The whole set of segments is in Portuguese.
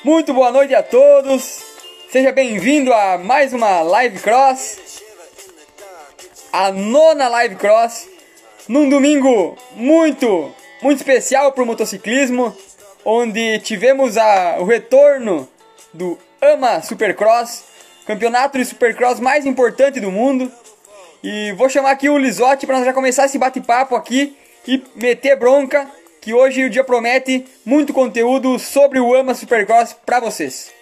Muito boa noite a todos, seja bem-vindo a mais uma Live Cross, a nona Live Cross, num domingo muito especial para o motociclismo, onde tivemos o retorno do AMA Supercross, campeonato de Supercross mais importante do mundo. E vou chamar aqui o Lisotti para nós já começar esse bate-papo aqui e meter bronca, que hoje o dia promete muito conteúdo sobre o AMA Supercross para vocês.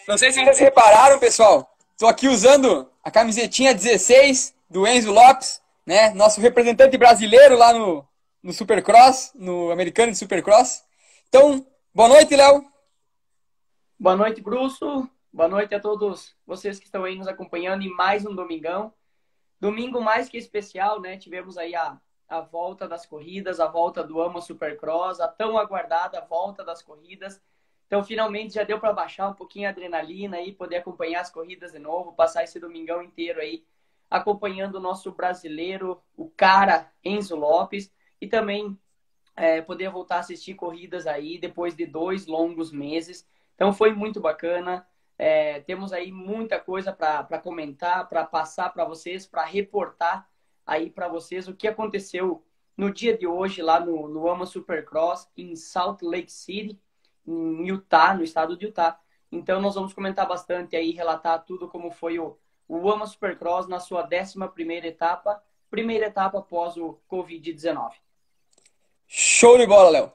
Não sei se vocês repararam, pessoal, estou aqui usando a camisetinha 16 do Enzo Lopes, né? Nosso representante brasileiro lá no Supercross, no americano de Supercross. Então, boa noite, Léo. Boa noite, Brusso. Boa noite a todos vocês que estão aí nos acompanhando em mais um domingão. Domingo mais que especial, né? Tivemos aí a volta das corridas, a volta do AMA Supercross, a tão aguardada volta das corridas. Então, finalmente já deu para baixar um pouquinho a adrenalina e poder acompanhar as corridas de novo, passar esse domingão inteiro aí acompanhando o nosso brasileiro, o cara Enzo Lopes, e também poder voltar a assistir corridas aí depois de 2 longos meses. Então foi muito bacana. Temos aí muita coisa para comentar, para passar para vocês, para reportar aí para vocês o que aconteceu no dia de hoje lá no AMA Supercross em Salt Lake City, em Utah, no estado de Utah. Então nós vamos comentar bastante aí, relatar tudo como foi o AMA Supercross na sua 11ª etapa, primeira etapa após o Covid-19. Show de bola, Léo.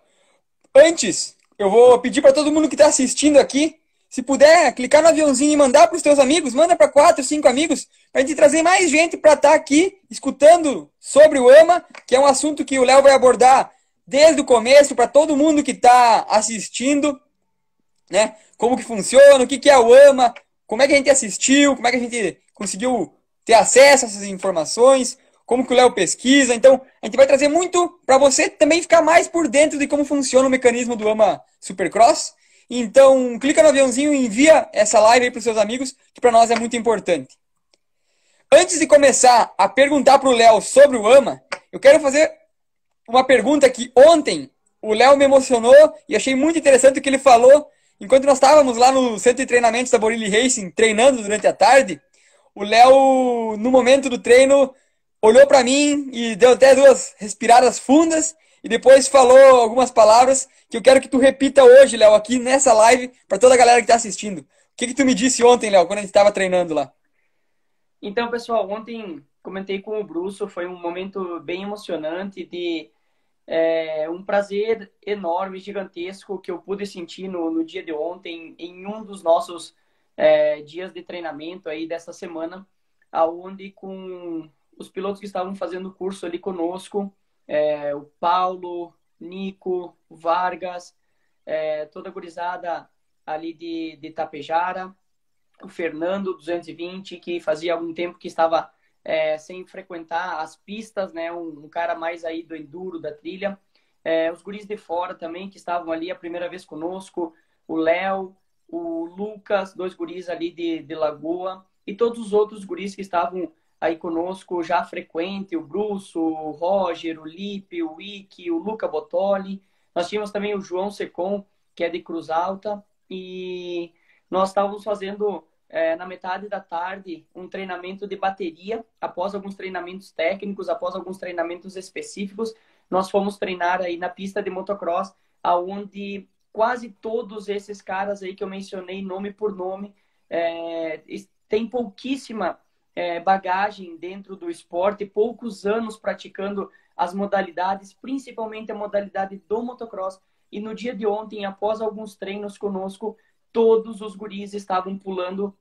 Antes, eu vou pedir para todo mundo que está assistindo aqui, se puder, clicar no aviãozinho e mandar para os teus amigos, manda para 4, 5 amigos, para a gente trazer mais gente para estar aqui escutando sobre o AMA, que é um assunto que o Léo vai abordar desde o começo para todo mundo que está assistindo, né? Como que funciona, o que é o AMA, como é que a gente assistiu, como é que a gente conseguiu ter acesso a essas informações, como que o Léo pesquisa. Então, a gente vai trazer muito para você também ficar mais por dentro de como funciona o mecanismo do AMA Supercross. Então, clica no aviãozinho e envia essa live aí para os seus amigos, que para nós é muito importante. Antes de começar a perguntar para o Léo sobre o AMA, eu quero fazer uma pergunta que ontem o Léo me emocionou e achei muito interessante o que ele falou. Enquanto nós estávamos lá no centro de treinamentos da Borilli Racing, treinando durante a tarde, o Léo, no momento do treino, olhou para mim e deu até 2 respiradas fundas e depois falou algumas palavras que eu quero que tu repita hoje, Léo, aqui nessa live, para toda a galera que está assistindo. O que tu me disse ontem, Léo, quando a gente estava treinando lá? Então, pessoal, ontem comentei com o Brusso, foi um momento bem emocionante, de um prazer enorme, gigantesco, que eu pude sentir no dia de ontem, em um dos nossos dias de treinamento aí dessa semana, aonde com os pilotos que estavam fazendo o curso ali conosco, o Paulo, Nico, Vargas, toda a gurizada ali de Tapejara, o Fernando 220, que fazia algum tempo que estava sem frequentar as pistas, né? Um cara mais aí do enduro, da trilha. Os guris de fora também, que estavam ali a primeira vez conosco, o Léo, o Lucas, 2 guris ali de Lagoa, e todos os outros guris que estavam aí conosco já frequente, o Brusso, o Roger, o Lipe, o Wiki, o Luca Bottoli. Nós tínhamos também o João Secom, que é de Cruz Alta, e nós estávamos fazendo, na metade da tarde, um treinamento de bateria. Após alguns treinamentos técnicos, após alguns treinamentos específicos, nós fomos treinar aí na pista de motocross, aonde quase todos esses caras aí que eu mencionei nome por nome, tem pouquíssima bagagem dentro do esporte, poucos anos praticando as modalidades, principalmente a modalidade do motocross. E no dia de ontem, após alguns treinos conosco, todos os guris estavam pulando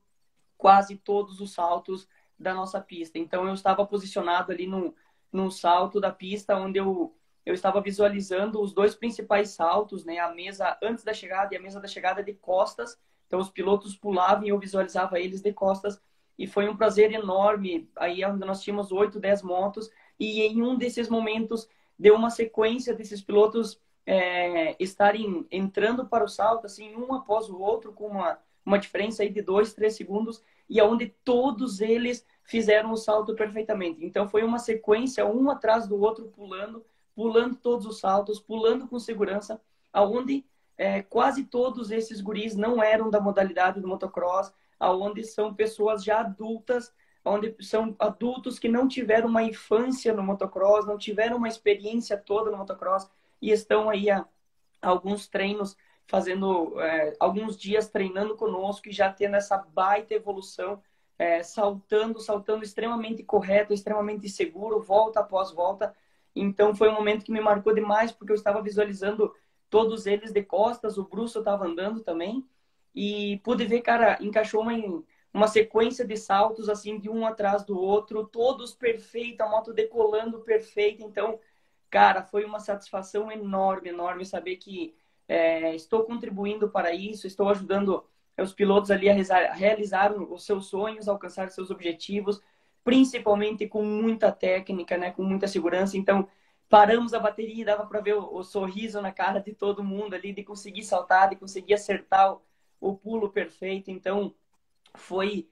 quase todos os saltos da nossa pista. Então eu estava posicionado ali no salto da pista, onde eu estava visualizando os 2 principais saltos, né? A mesa antes da chegada e a mesa da chegada de costas. Então os pilotos pulavam e eu visualizava eles de costas. E foi um prazer enorme. Aí onde nós tínhamos 8, 10 motos. E em um desses momentos deu uma sequência desses pilotos estarem entrando para o salto, assim, um após o outro, com uma diferença aí de 2, 3 segundos, e onde todos eles fizeram o salto perfeitamente. Então foi uma sequência, um atrás do outro, pulando todos os saltos, pulando com segurança, aonde quase todos esses guris não eram da modalidade do motocross, aonde são pessoas já adultas, onde são adultos que não tiveram uma infância no motocross, não tiveram uma experiência toda no motocross e estão aí há alguns treinos, fazendo alguns dias treinando conosco e já tendo essa baita evolução, saltando extremamente correto, extremamente seguro, volta após volta. Então foi um momento que me marcou demais, porque eu estava visualizando todos eles de costas, o Bruce estava andando também, e pude ver, cara, encaixou uma sequência de saltos, assim, de um atrás do outro, todos perfeitos, a moto decolando perfeita. Então, cara, foi uma satisfação enorme, enorme saber que estou contribuindo para isso, estou ajudando os pilotos ali a realizar os seus sonhos, alcançar seus objetivos, principalmente com muita técnica, né, com muita segurança. Então, paramos a bateria e dava para ver o sorriso na cara de todo mundo ali, de conseguir saltar, de conseguir acertar o pulo perfeito. Então, foi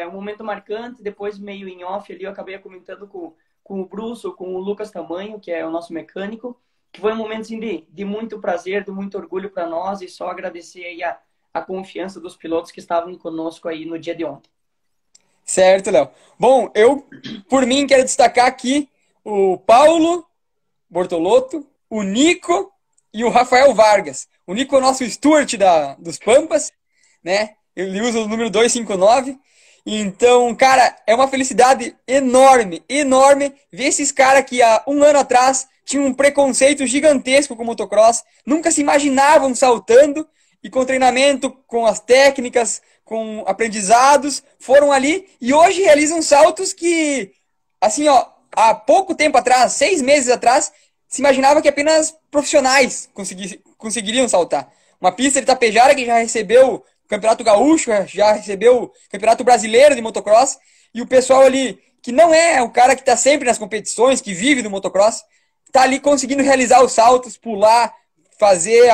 um momento marcante. Depois, meio em off ali, eu acabei comentando com o Bruce, com o Lucas Tamanho, que é o nosso mecânico, que foi um momento assim, de muito prazer, de muito orgulho para nós, e só agradecer aí a confiança dos pilotos que estavam conosco aí no dia de ontem. Certo, Léo. Bom, eu, por mim, quero destacar aqui o Paulo Bortolotto, o Nico e o Rafael Vargas. O Nico é o nosso Stuart dos Pampas, né? Ele usa o número 259. Então, cara, é uma felicidade enorme, enorme ver esses caras que há um ano atrás tinham um preconceito gigantesco com o motocross, nunca se imaginavam saltando, e com treinamento, com as técnicas, com aprendizados, foram ali e hoje realizam saltos que, assim, ó, há pouco tempo atrás, 6 meses atrás, se imaginava que apenas profissionais conseguiriam saltar. Uma pista de Tapejara que já recebeu o Campeonato Gaúcho, já recebeu o Campeonato Brasileiro de Motocross, e o pessoal ali, que não é o cara que está sempre nas competições, que vive do motocross, está ali conseguindo realizar os saltos, pular, fazer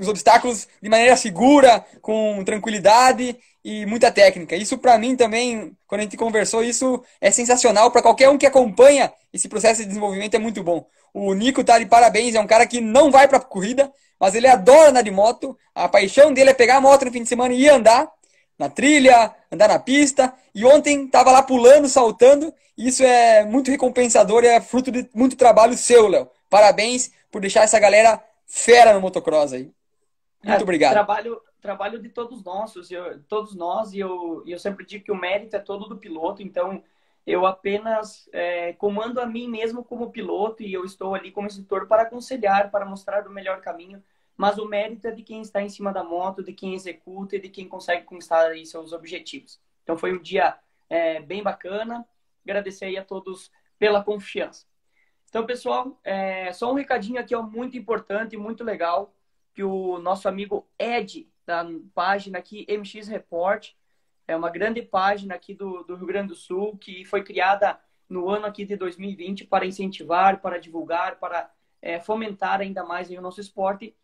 os obstáculos de maneira segura, com tranquilidade e muita técnica. Isso para mim também, quando a gente conversou, isso é sensacional para qualquer um que acompanha esse processo de desenvolvimento, é muito bom. O Nico tá de parabéns, é um cara que não vai para corrida, mas ele adora andar de moto. A paixão dele é pegar a moto no fim de semana e ir andar na trilha, andar na pista. E ontem tava lá pulando, saltando. Isso é muito recompensador e é fruto de muito trabalho seu, Léo. Parabéns por deixar essa galera fera no motocross aí. Muito obrigado. Trabalho de todos nós, e eu sempre digo que o mérito é todo do piloto. Então eu apenas comando a mim mesmo como piloto, e eu estou ali como instrutor para aconselhar, para mostrar o melhor caminho, mas o mérito é de quem está em cima da moto, de quem executa e de quem consegue conquistar aí seus objetivos. Então foi um dia bem bacana, agradecer aí a todos pela confiança. Então, pessoal, só um recadinho aqui, ó, muito importante, muito legal, que o nosso amigo Ed, da página aqui, MX Report, é uma grande página aqui do Rio Grande do Sul, que foi criada no ano aqui de 2020 para incentivar, para divulgar, para fomentar ainda mais aí o nosso esporte.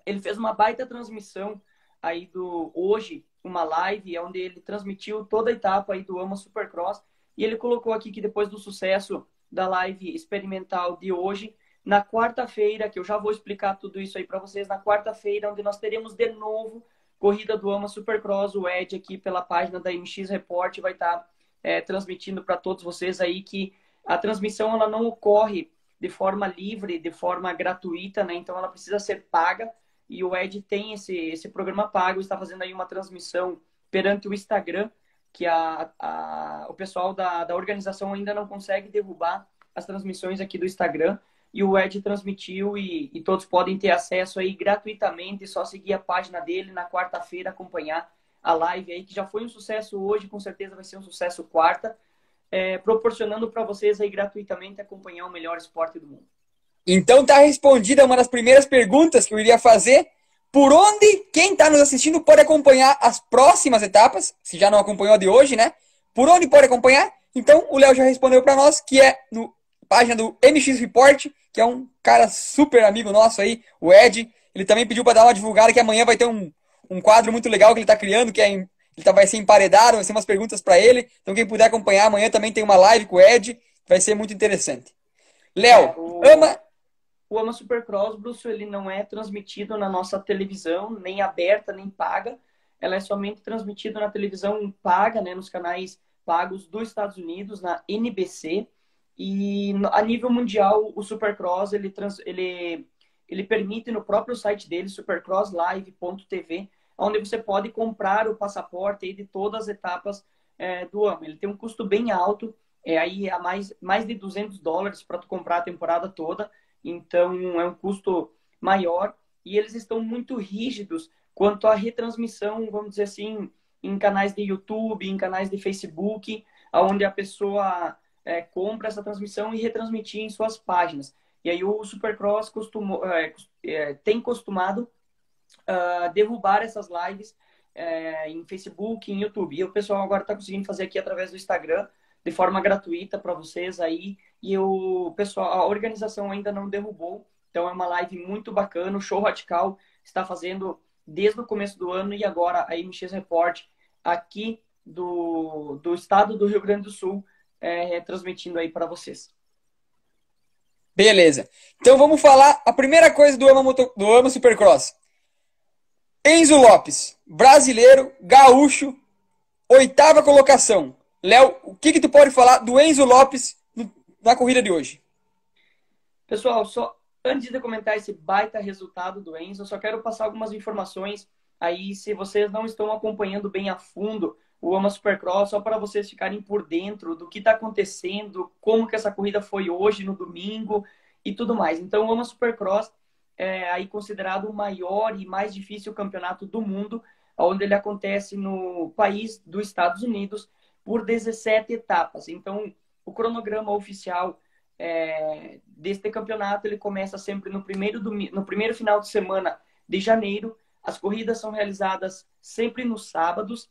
Ele fez uma baita transmissão aí hoje, uma live, onde ele transmitiu toda a etapa aí do AMA Supercross, e ele colocou aqui que depois do sucesso da live experimental de hoje, na quarta-feira, que eu já vou explicar tudo isso aí para vocês, na quarta-feira, onde nós teremos de novo corrida do AMA Supercross, o Ed aqui pela página da MX Report vai estar transmitindo para todos vocês aí que a transmissão ela não ocorre de forma livre, de forma gratuita, né? Então ela precisa ser paga, e o Ed tem esse programa pago, está fazendo aí uma transmissão perante o Instagram, que o pessoal da organização ainda não consegue derrubar as transmissões aqui do Instagram, e o Ed transmitiu e todos podem ter acesso aí gratuitamente, só seguir a página dele na quarta-feira, acompanhar a live aí, que já foi um sucesso hoje, com certeza vai ser um sucesso quarta, proporcionando para vocês aí gratuitamente acompanhar o melhor esporte do mundo. Então tá respondida uma das primeiras perguntas que eu iria fazer. Por onde quem está nos assistindo pode acompanhar as próximas etapas, se já não acompanhou a de hoje, né? Por onde pode acompanhar? Então o Léo já respondeu para nós, que é no página do MX Report, que é um cara super amigo nosso aí, o Ed. Ele também pediu para dar uma divulgada, que amanhã vai ter um quadro muito legal que ele está criando, que é vai ser emparedado, vai ser umas perguntas para ele. Então quem puder acompanhar, amanhã também tem uma live com o Ed, vai ser muito interessante. É, Léo, ama... o AMA Supercross, Bruce, ele não é transmitido na nossa televisão, nem aberta, nem paga. Ela é somente transmitida na televisão paga, né, nos canais pagos dos Estados Unidos, na NBC. E a nível mundial, o Supercross, ele permite no próprio site dele, supercrosslive.tv, onde você pode comprar o passaporte aí de todas as etapas do AMA. Ele tem um custo bem alto, aí a mais de US$ 200 para tu comprar a temporada toda. Então, é um custo maior e eles estão muito rígidos quanto à retransmissão, vamos dizer assim, em canais de YouTube, em canais de Facebook, onde a pessoa compra essa transmissão e retransmitir em suas páginas. E aí o Supercross tem costumado derrubar essas lives em Facebook, em YouTube. E o pessoal agora está conseguindo fazer aqui através do Instagram, de forma gratuita para vocês aí. E o pessoal, a organização ainda não derrubou. Então é uma live muito bacana. O Show Radical está fazendo desde o começo do ano e agora a MX Report aqui do estado do Rio Grande do Sul transmitindo aí para vocês. Beleza. Então vamos falar a primeira coisa do AMA Supercross. Enzo Lopes, brasileiro, gaúcho, 8ª colocação. Léo, o que tu pode falar do Enzo Lopes na corrida de hoje? Pessoal, só antes de comentar esse baita resultado do Enzo, eu só quero passar algumas informações aí, se vocês não estão acompanhando bem a fundo o AMA Supercross, só para vocês ficarem por dentro do que está acontecendo, como que essa corrida foi hoje, no domingo e tudo mais. Então, o AMA Supercross é aí considerado o maior e mais difícil campeonato do mundo, onde ele acontece no país dos Estados Unidos por 17 etapas. Então, o cronograma oficial deste campeonato, ele começa sempre no primeiro final de semana de janeiro. As corridas são realizadas sempre nos sábados.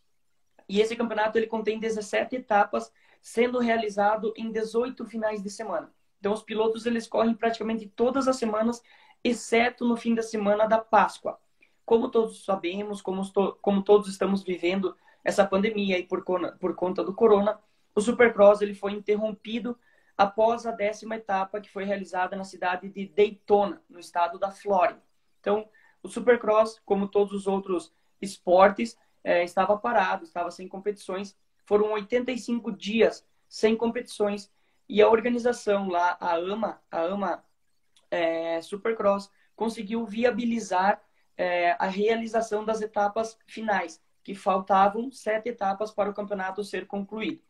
E esse campeonato ele contém 17 etapas, sendo realizado em 18 finais de semana. Então, os pilotos eles correm praticamente todas as semanas, exceto no fim da semana da Páscoa. Como todos sabemos, como todos estamos vivendo essa pandemia e por conta do corona, o Supercross ele foi interrompido após a 10ª etapa, que foi realizada na cidade de Daytona, no estado da Flórida. Então, o Supercross, como todos os outros esportes, estava parado, estava sem competições. Foram 85 dias sem competições e a organização lá, a AMA Supercross, conseguiu viabilizar a realização das etapas finais, que faltavam 7 etapas para o campeonato ser concluído.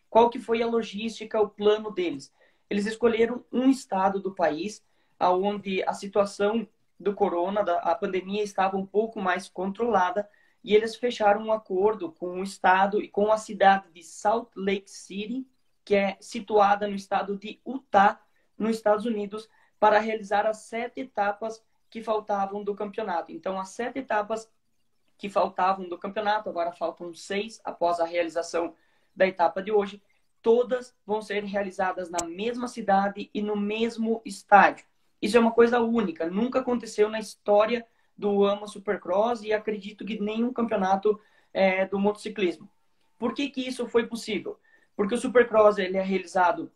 Qual que foi a logística, o plano deles? Eles escolheram um estado do país onde a situação do corona, a pandemia estava um pouco mais controlada, e eles fecharam um acordo com o estado e com a cidade de Salt Lake City, que é situada no estado de Utah, nos Estados Unidos, para realizar as 7 etapas que faltavam do campeonato. Então, as 7 etapas que faltavam do campeonato, agora faltam 6 após a realização da etapa de hoje, todas vão ser realizadas na mesma cidade e no mesmo estádio. Isso é uma coisa única, nunca aconteceu na história do AMA Supercross e acredito que nenhum campeonato do motociclismo. Por que que isso foi possível? Porque o Supercross ele é realizado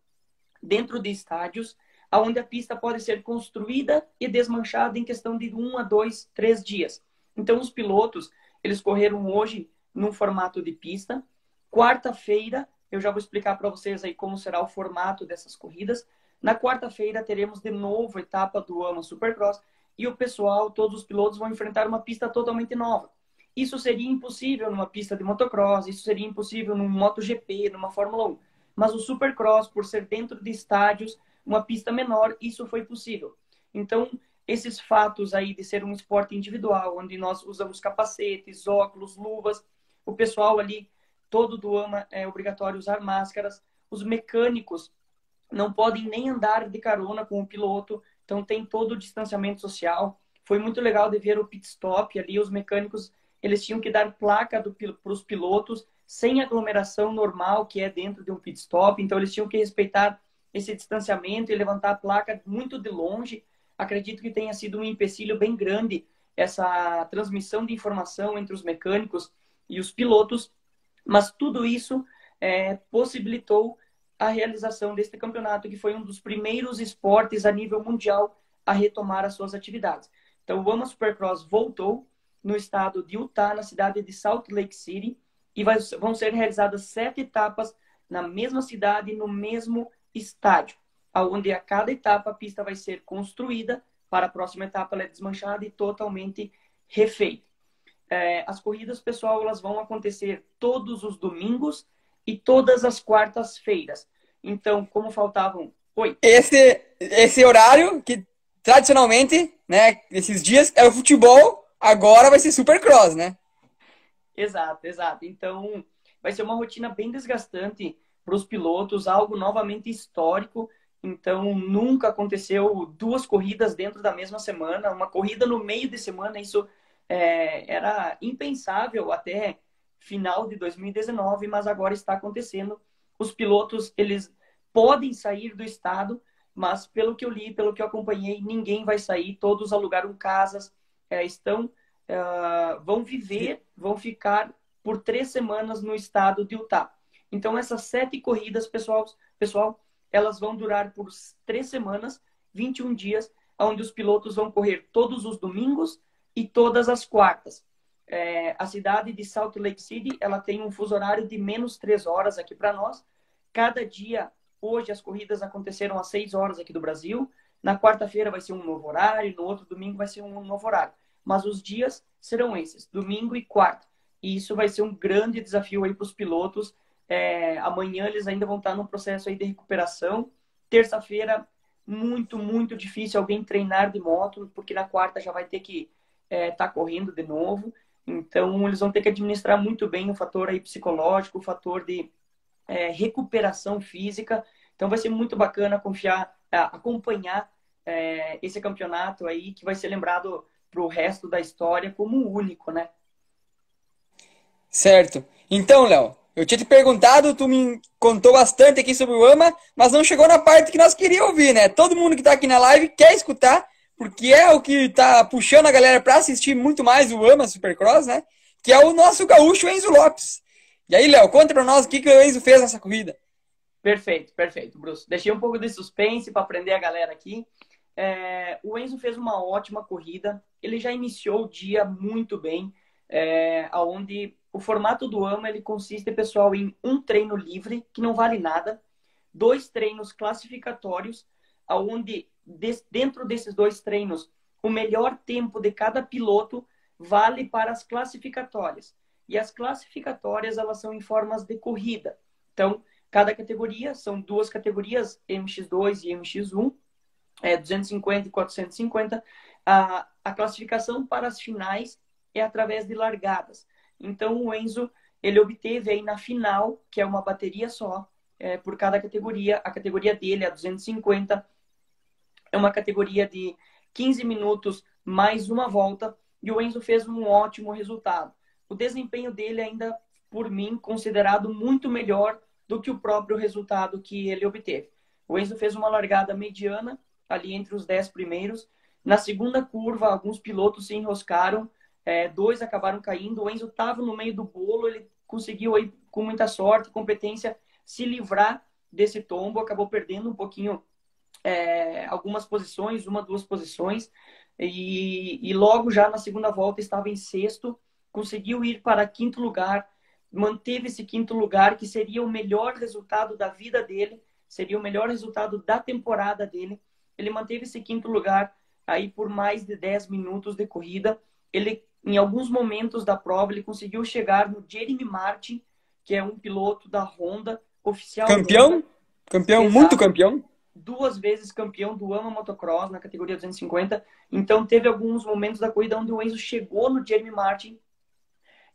dentro de estádios, onde a pista pode ser construída e desmanchada em questão de 1 a 2, 3 dias. Então, os pilotos, eles correram hoje num formato de pista. Quarta-feira, eu já vou explicar para vocês aí como será o formato dessas corridas. Na quarta-feira, teremos de novo a etapa do AMA Supercross e o pessoal, todos os pilotos vão enfrentar uma pista totalmente nova. Isso seria impossível numa pista de motocross, isso seria impossível num MotoGP, numa Fórmula 1. Mas o Supercross, por ser dentro de estádios, uma pista menor, isso foi possível. Então, esses fatos aí de ser um esporte individual, onde nós usamos capacetes, óculos, luvas, o pessoal ali, todo do AMA é obrigatório usar máscaras, os mecânicos não podem nem andar de carona com o piloto, então tem todo o distanciamento social. Foi muito legal de ver o pit stop ali, os mecânicos, eles tinham que dar placa para os pilotos, sem aglomeração normal, que é dentro de um pit stop, então eles tinham que respeitar esse distanciamento e levantar a placa muito de longe. Acredito que tenha sido um empecilho bem grande essa transmissão de informação entre os mecânicos e os pilotos, mas tudo isso possibilitou a realização deste campeonato, que foi um dos primeiros esportes a nível mundial a retomar as suas atividades. Então, o AMA Supercross voltou no estado de Utah, na cidade de Salt Lake City, e vão ser realizadas 7 etapas na mesma cidade, no mesmo estádio, onde a cada etapa a pista vai ser construída, para a próxima etapa ela é desmanchada e totalmente refeita. As corridas, pessoal, elas vão acontecer todos os domingos e todas as quartas-feiras. Então, como faltavam... Oi. Esse horário que tradicionalmente, né, esses dias é o futebol, agora vai ser Supercross, né? Exato, exato. Então, vai ser uma rotina bem desgastante para os pilotos, algo novamente histórico. Então, nunca aconteceu 2 corridas dentro da mesma semana, uma corrida no meio de semana, isso era impensável até final de 2019, mas agora está acontecendo. Os pilotos, eles podem sair do estado, mas pelo que eu li, pelo que eu acompanhei, ninguém vai sair, todos alugaram casas, vão viver, vão ficar por 3 semanas no estado de Utah. Então, essas 7 corridas, pessoal, elas vão durar por 3 semanas, 21 dias, onde os pilotos vão correr todos os domingos e todas as quartas. A cidade de Salt Lake City, ela tem um fuso horário de menos 3 horas aqui para nós. Cada dia, hoje as corridas aconteceram às 6 horas aqui do Brasil. Na quarta-feira vai ser um novo horário, no outro domingo vai ser um novo horário. Mas os dias serão esses, domingo e quarta. E isso vai ser um grande desafio aí para os pilotos. Amanhã eles ainda vão estar no processo aí de recuperação. Terça-feira, muito, muito difícil alguém treinar de moto, porque na quarta já vai ter que estar correndo de novo. Então, eles vão ter que administrar muito bem o fator aí psicológico, o fator de recuperação física. Então, vai ser muito bacana acompanhar esse campeonato aí, que vai ser lembrado para o resto da história como único, né? Certo. Então, Léo, eu tinha te perguntado, tu me contou bastante aqui sobre o AMA, mas não chegou na parte que nós queríamos ouvir, né? Todo mundo que tá aqui na live quer escutar, porque é o que tá puxando a galera para assistir muito mais o AMA Supercross, né? Que é o nosso gaúcho Enzo Lopes. E aí, Léo, conta para nós o que o Enzo fez nessa corrida. Perfeito, perfeito, Bruce. Deixei um pouco de suspense para aprender a galera aqui. O Enzo fez uma ótima corrida. Ele já iniciou o dia muito bem, onde o formato do AMA ele consiste, pessoal, em um treino livre, que não vale nada, 2 treinos classificatórios, onde dentro desses 2 treinos, o melhor tempo de cada piloto vale para as classificatórias. E as classificatórias, elas são em formas de corrida. Então, cada categoria, são 2 categorias, MX2 e MX1, 250 e 450. A classificação para as finais é através de largadas. Então, o Enzo, ele obteve aí na final, que é uma bateria só, por cada categoria. A categoria dele, a 250, é uma categoria de 15 minutos mais uma volta, e o Enzo fez um ótimo resultado. O desempenho dele ainda, por mim, considerado muito melhor do que o próprio resultado que ele obteve. O Enzo fez uma largada mediana, ali entre os 10 primeiros. Na segunda curva, alguns pilotos se enroscaram, 2 acabaram caindo. O Enzo estava no meio do bolo, ele conseguiu aí, com muita sorte, competência, se livrar desse tombo, acabou perdendo um pouquinho algumas posições, 1, 2 posições, e logo já na segunda volta estava em 6º, conseguiu ir para 5º lugar, manteve esse 5º lugar, que seria o melhor resultado da vida dele, seria o melhor resultado da temporada dele. Ele manteve esse 5º lugar aí por mais de 10 minutos de corrida. Ele, em alguns momentos da prova, ele conseguiu chegar no Jeremy Martin, que é um piloto da Honda, oficial Campeão? Honda. Campeão, Exato. muito campeão. 2 vezes campeão do AMA Motocross na categoria 250. Então, teve alguns momentos da corrida onde o Enzo chegou no Jeremy Martin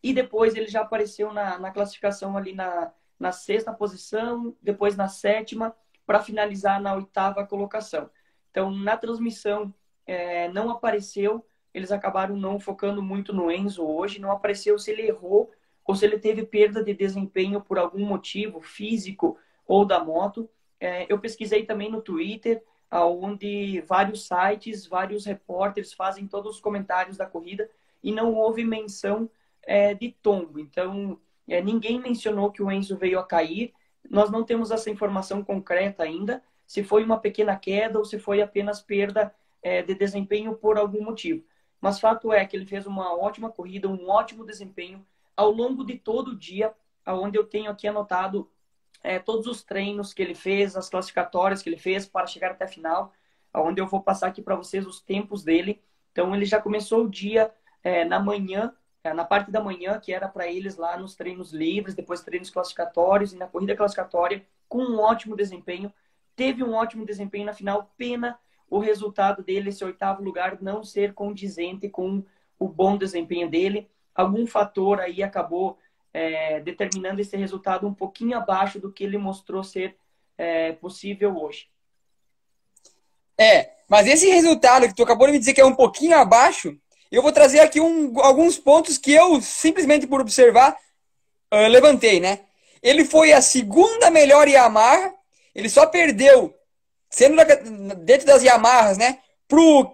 e depois ele já apareceu na classificação ali na 6ª posição, depois na 7ª, para finalizar na 8ª colocação. Então, na transmissão, não apareceu, eles acabaram não focando muito no Enzo hoje, não apareceu se ele errou ou se ele teve perda de desempenho por algum motivo físico ou da moto. Eu pesquisei também no Twitter, onde vários sites, vários repórteres fazem todos os comentários da corrida e não houve menção de tombo. Então, ninguém mencionou que o Enzo veio a cair. Nós não temos essa informação concreta ainda, se foi uma pequena queda ou se foi apenas perda de desempenho por algum motivo. Mas fato é que ele fez uma ótima corrida, um ótimo desempenho ao longo de todo o dia, onde eu tenho aqui anotado todos os treinos que ele fez, as classificatórias que ele fez para chegar até a final, onde eu vou passar aqui para vocês os tempos dele. Então, ele já começou o dia na manhã, na parte da manhã, que era para eles lá nos treinos livres, depois treinos classificatórios e na corrida classificatória, com um ótimo desempenho. Teve um ótimo desempenho na final, pena o resultado dele, esse 8º lugar, não ser condizente com o bom desempenho dele. Algum fator aí acabou determinando esse resultado um pouquinho abaixo do que ele mostrou ser possível hoje. Mas esse resultado que tu acabou de me dizer que é um pouquinho abaixo, eu vou trazer aqui alguns pontos que eu, simplesmente por observar, levantei, né? Ele foi a segunda melhor Yamaha, ele só perdeu, sendo dentro das Yamahas, né? Pro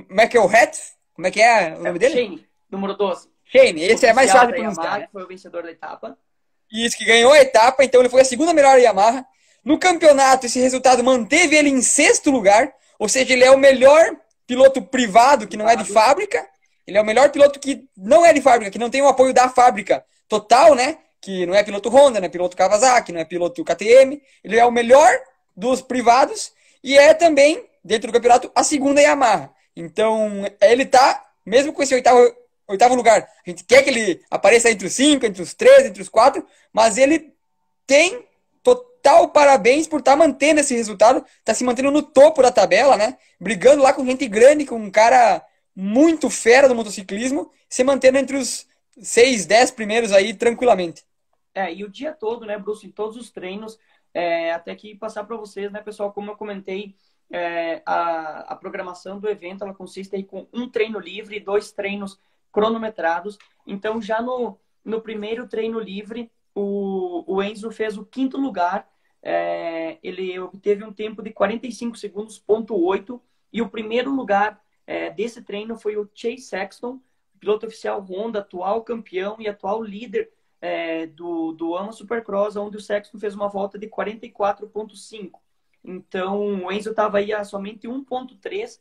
McElhat, como é que é o nome dele? Shane, número 12. Shane, esse é mais fácil de pronunciar. Né? Foi o vencedor da etapa. Isso, que ganhou a etapa, então ele foi a segunda melhor Yamaha. No campeonato, esse resultado manteve ele em 6º lugar, ou seja, ele é o melhor piloto privado, que não é de fábrica. Ele é o melhor piloto que não é de fábrica, que não tem o apoio da fábrica total, né? Que não é piloto Honda, não é piloto Kawasaki, não é piloto KTM. Ele é o melhor dos privados e é também, dentro do campeonato, a segunda Yamaha. Então, ele tá, mesmo com esse oitavo lugar, a gente quer que ele apareça entre os 5, entre os 3, entre os 4, mas ele tem total parabéns por estar mantendo esse resultado, tá se mantendo no topo da tabela, né? Brigando lá com gente grande, com um cara muito fera do motociclismo, se mantendo entre os 6, 10 primeiros aí tranquilamente. E o dia todo, né, Bruce, em todos os treinos, até que passar para vocês, né, pessoal, como eu comentei, a programação do evento, ela consiste aí com um treino livre e 2 treinos cronometrados. Então, já no primeiro treino livre, o Enzo fez o 5º lugar, ele obteve um tempo de 45 segundos, ponto 8, e o primeiro lugar desse treino foi o Chase Sexton, piloto oficial Honda, atual campeão e atual líder do AMA Supercross, onde o Sexton fez uma volta de 44.5. Então, o Enzo estava aí a somente 1.3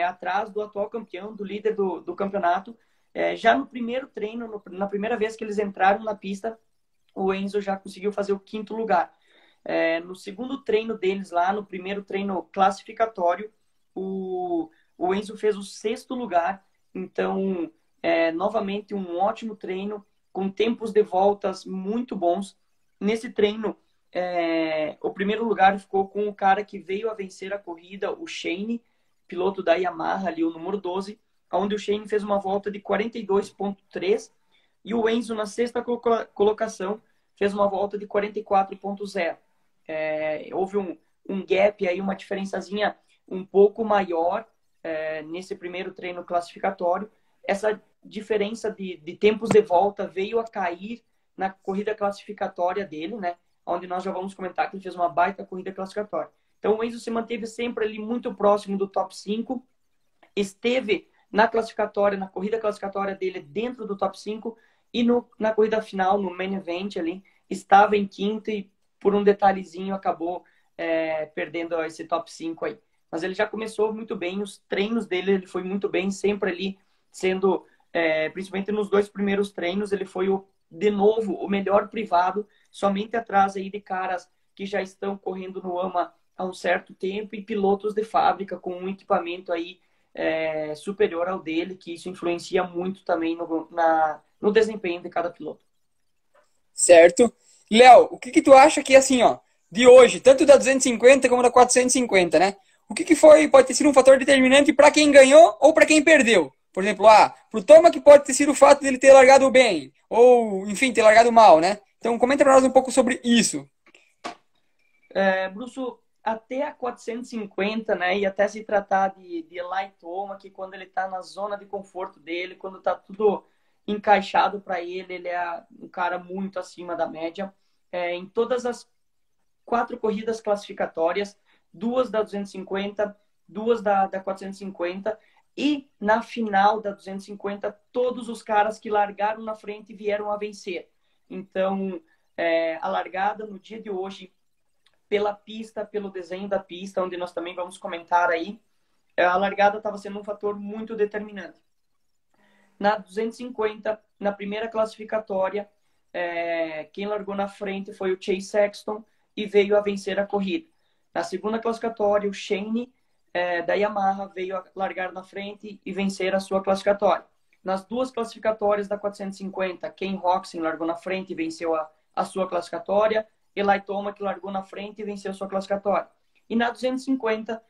atrás do atual campeão, do líder do campeonato. Já no primeiro treino, na primeira vez que eles entraram na pista, o Enzo já conseguiu fazer o 5º lugar. No segundo treino deles lá, no primeiro treino classificatório, o Enzo fez o 6º lugar. Então, novamente, um ótimo treino, com tempos de voltas muito bons. Nesse treino, o primeiro lugar ficou com o cara que veio a vencer a corrida, o Shane, piloto da Yamaha, ali o número 12, onde o Shane fez uma volta de 42.3 e o Enzo, na 6ª colocação, fez uma volta de 44.0. Houve um gap aí, uma diferençazinha um pouco maior nesse primeiro treino classificatório. Essa diferença de tempos de volta veio a cair na corrida classificatória dele, né? Onde nós já vamos comentar que ele fez uma baita corrida classificatória. Então o Enzo se manteve sempre ali muito próximo do top 5, esteve na classificatória, na corrida classificatória dele dentro do top 5 e na corrida final, no main event ali, estava em 5º e por um detalhezinho acabou perdendo esse top 5 aí. Mas ele já começou muito bem, os treinos dele ele foi muito bem, sempre ali sendo, principalmente nos 2 primeiros treinos, ele foi de novo o melhor privado, somente atrás aí de caras que já estão correndo no AMA há um certo tempo e pilotos de fábrica com um equipamento aí superior ao dele, que isso influencia muito também no desempenho de cada piloto. Certo. Léo, o que tu acha que, assim, ó, de hoje, tanto da 250 como da 450, né? O que pode ter sido um fator determinante para quem ganhou ou para quem perdeu? Por exemplo, pro Toma que pode ter sido o fato dele ter largado bem, ou, enfim, ter largado mal, né? Então, comenta para nós um pouco sobre isso. Bruce, até a 450, né, e até se tratar de Eli Toma, que quando ele está na zona de conforto dele, quando está tudo encaixado para ele, ele é um cara muito acima da média. Em todas as 4 corridas classificatórias, 2 da 250, 2 da 450, E na final da 250, todos os caras que largaram na frente vieram a vencer. Então, a largada no dia de hoje, pela pista, pelo desenho da pista, onde nós também vamos comentar aí, a largada estava sendo um fator muito determinante. Na 250, na primeira classificatória, quem largou na frente foi o Chase Sexton e veio a vencer a corrida. Na segunda classificatória, o Shane da Yamaha veio a largar na frente e vencer a sua classificatória. Nas duas classificatórias da 450, Ken Roczen largou na frente e venceu a sua classificatória. Eli Tomac largou na frente e venceu a sua classificatória. E na 250,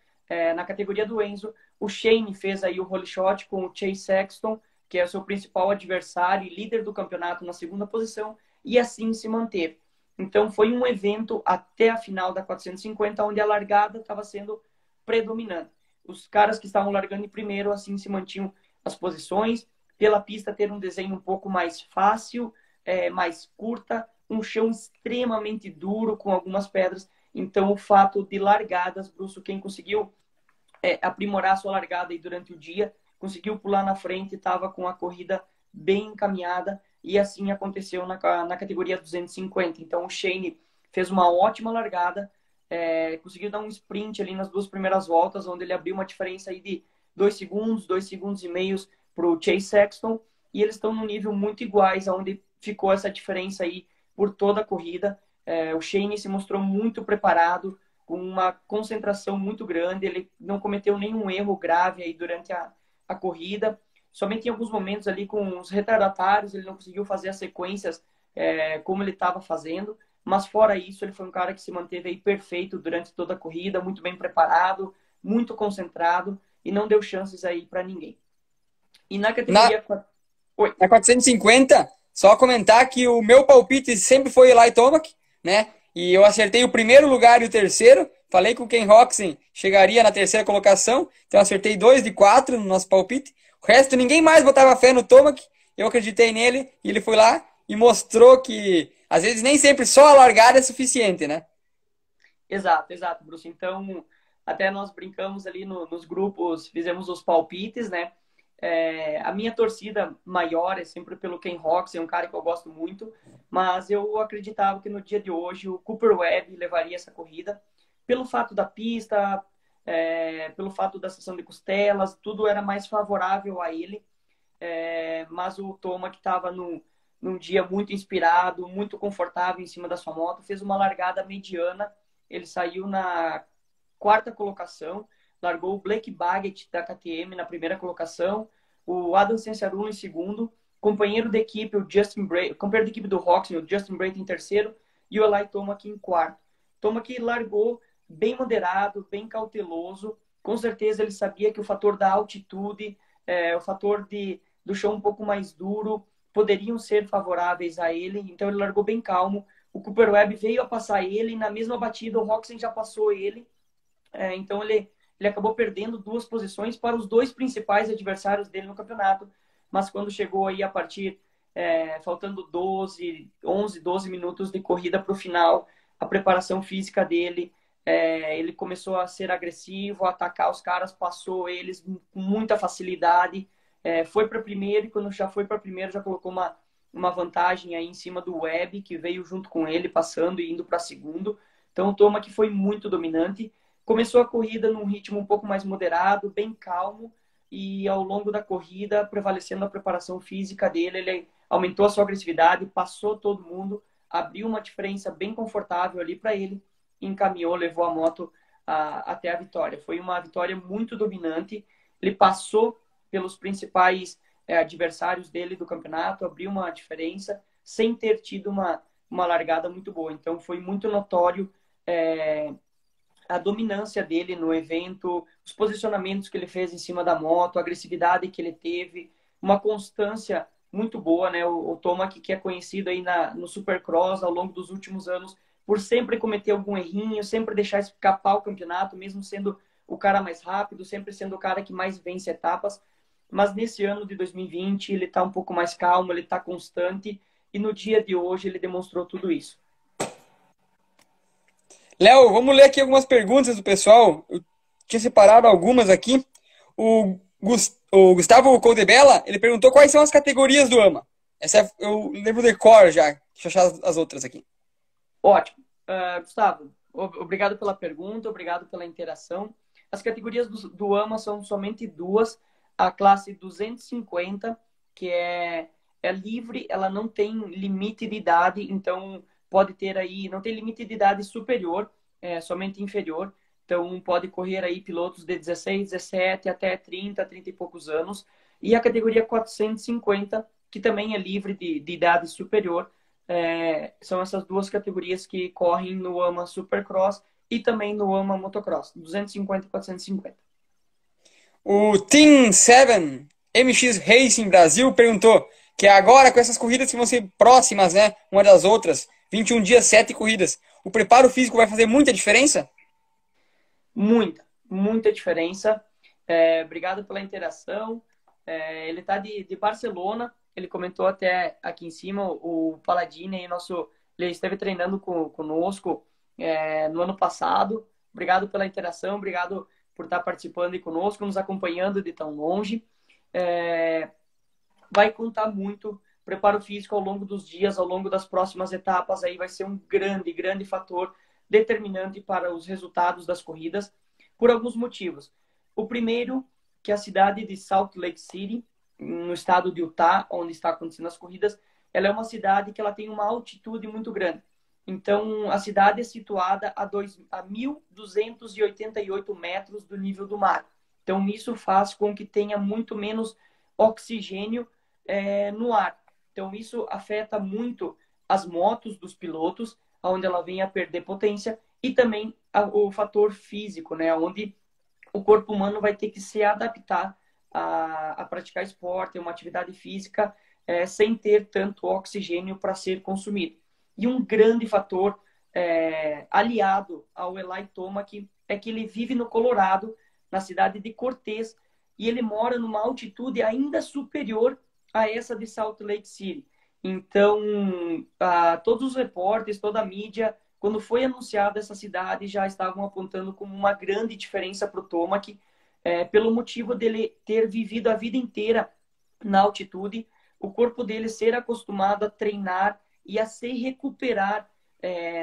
na categoria do Enzo, o Shane fez aí o role shot com o Chase Sexton, que é o seu principal adversário e líder do campeonato na segunda posição, e assim se manteve. Então foi um evento até a final da 450, onde a largada estava sendo predominante. Os caras que estavam largando em primeiro, assim se mantinham as posições, pela pista ter um desenho um pouco mais fácil, mais curta, um chão extremamente duro com algumas pedras. Então o fato de largadas, Brusso, quem conseguiu aprimorar a sua largada aí durante o dia, conseguiu pular na frente, estava com a corrida bem encaminhada, e assim aconteceu na categoria 250. Então o Shane fez uma ótima largada, conseguiu dar um sprint ali nas duas primeiras voltas, onde ele abriu uma diferença aí de 2 segundos e meio para o Chase Sexton, e eles estão num nível muito iguais, onde ficou essa diferença aí por toda a corrida. O Shane se mostrou muito preparado, com uma concentração muito grande, ele não cometeu nenhum erro grave aí durante a corrida, somente em alguns momentos ali com os retardatários ele não conseguiu fazer as sequências como ele estava fazendo, mas fora isso ele foi um cara que se manteve aí perfeito durante toda a corrida, muito bem preparado, muito concentrado e não deu chances aí para ninguém. E na categoria... Na 450, só comentar que o meu palpite sempre foi Eli Tomac, né? E eu acertei o primeiro lugar e o terceiro. Falei que o Ken Roczen chegaria na terceira colocação. Então acertei 2 de 4 no nosso palpite. O resto, ninguém mais botava fé no Tomac. Eu acreditei nele e ele foi lá e mostrou que, às vezes, nem sempre só a largada é suficiente, né? Exato, Bruce. Então, até nós brincamos ali nos grupos, fizemos os palpites, né? A minha torcida maior é sempre pelo Ken Roczen, é um cara que eu gosto muito, mas eu acreditava que no dia de hoje o Cooper Webb levaria essa corrida, pelo fato da pista, pelo fato da seção de costelas, tudo era mais favorável a ele, mas o Tomac estava num dia muito inspirado, muito confortável em cima da sua moto, fez uma largada mediana, ele saiu na quarta colocação, largou o Blake Baggett da KTM na primeira colocação, o Adam Cianciarulo em segundo, companheiro de equipe, o Justin Brayton, companheiro de equipe do Roczen, o Justin Brayton em terceiro, e o Eli Tomac em quarto. Tomac largou bem moderado, bem cauteloso, com certeza ele sabia que o fator da altitude, o fator do chão um pouco mais duro, poderiam ser favoráveis a ele, então ele largou bem calmo. O Cooper Webb veio a passar ele, na mesma batida o Roczen já passou ele, então ele acabou perdendo 2 posições para os 2 principais adversários dele no campeonato, mas quando chegou aí a partir, faltando 11, 12 minutos de corrida para o final, a preparação física dele, ele começou a ser agressivo, a atacar os caras, passou eles com muita facilidade, foi para primeiro, e quando já foi para primeiro já colocou uma vantagem aí em cima do Webb, que veio junto com ele, passando e indo para segundo. Então o Tomac foi muito dominante. Começou a corrida num ritmo um pouco mais moderado, bem calmo, e ao longo da corrida, prevalecendo a preparação física dele, ele aumentou a sua agressividade, passou todo mundo, abriu uma diferença bem confortável ali para ele, encaminhou, levou a moto até a vitória. Foi uma vitória muito dominante, ele passou pelos principais adversários dele do campeonato, abriu uma diferença, sem ter tido uma largada muito boa. Então foi muito notório a dominância dele no evento, os posicionamentos que ele fez em cima da moto, a agressividade que ele teve, uma constância muito boa, né? O Tomac, que é conhecido aí no Supercross ao longo dos últimos anos, por sempre cometer algum errinho, sempre deixar escapar o campeonato, mesmo sendo o cara mais rápido, sempre sendo o cara que mais vence etapas. Mas nesse ano de 2020, ele está um pouco mais calmo, ele está constante, e no dia de hoje ele demonstrou tudo isso. Léo, vamos ler aqui algumas perguntas do pessoal. Eu tinha separado algumas aqui. O O Gustavo Coldebella, ele perguntou quais são as categorias do AMA. Eu lembro de cor já. Deixa eu achar as outras aqui. Ótimo. Gustavo, obrigado pela pergunta, obrigado pela interação. As categorias do AMA são somente duas. A classe 250, que é livre, ela não tem limite de idade, então pode ter aí, não tem limite de idade superior, somente inferior. Então pode correr aí pilotos de 16, 17 até 30, 30 e poucos anos. E a categoria 450, que também é livre de idade superior. São essas duas categorias que correm no AMA Supercross e também no AMA Motocross, 250 e 450. O Team 7 MX Racing Brasil perguntou que agora com essas corridas que vão ser próximas, né, uma das outras, 21 dias, 7 corridas, o preparo físico vai fazer muita diferença? Muita diferença. Obrigado pela interação. Ele está de Barcelona, ele comentou até aqui em cima, o Paladini, ele esteve treinando conosco no ano passado. Obrigado pela interação, obrigado por estar participando aí conosco, nos acompanhando de tão longe. Vai contar muito. Preparo físico ao longo dos dias, ao longo das próximas etapas, aí vai ser um grande fator determinante para os resultados das corridas, por alguns motivos. O primeiro, que a cidade de Salt Lake City, no estado de Utah, onde está acontecendo as corridas, ela é uma cidade que ela tem uma altitude muito grande. Então, a cidade é situada a 1.288 metros do nível do mar. Então, isso faz com que tenha muito menos oxigênio no ar. Então, isso afeta muito as motos dos pilotos, onde ela vem a perder potência, e também o fator físico, né, onde o corpo humano vai ter que se adaptar a praticar esporte, uma atividade física, sem ter tanto oxigênio para ser consumido. E um grande fator aliado ao Eli Tomac é que ele vive no Colorado, na cidade de Cortez, e ele mora numa altitude ainda superior a essa de Salt Lake City. Então, todos os repórteres, toda a mídia, quando foi anunciada essa cidade, já estavam apontando como uma grande diferença para o Tomac, pelo motivo dele ter vivido a vida inteira na altitude, o corpo dele ser acostumado a treinar e a se recuperar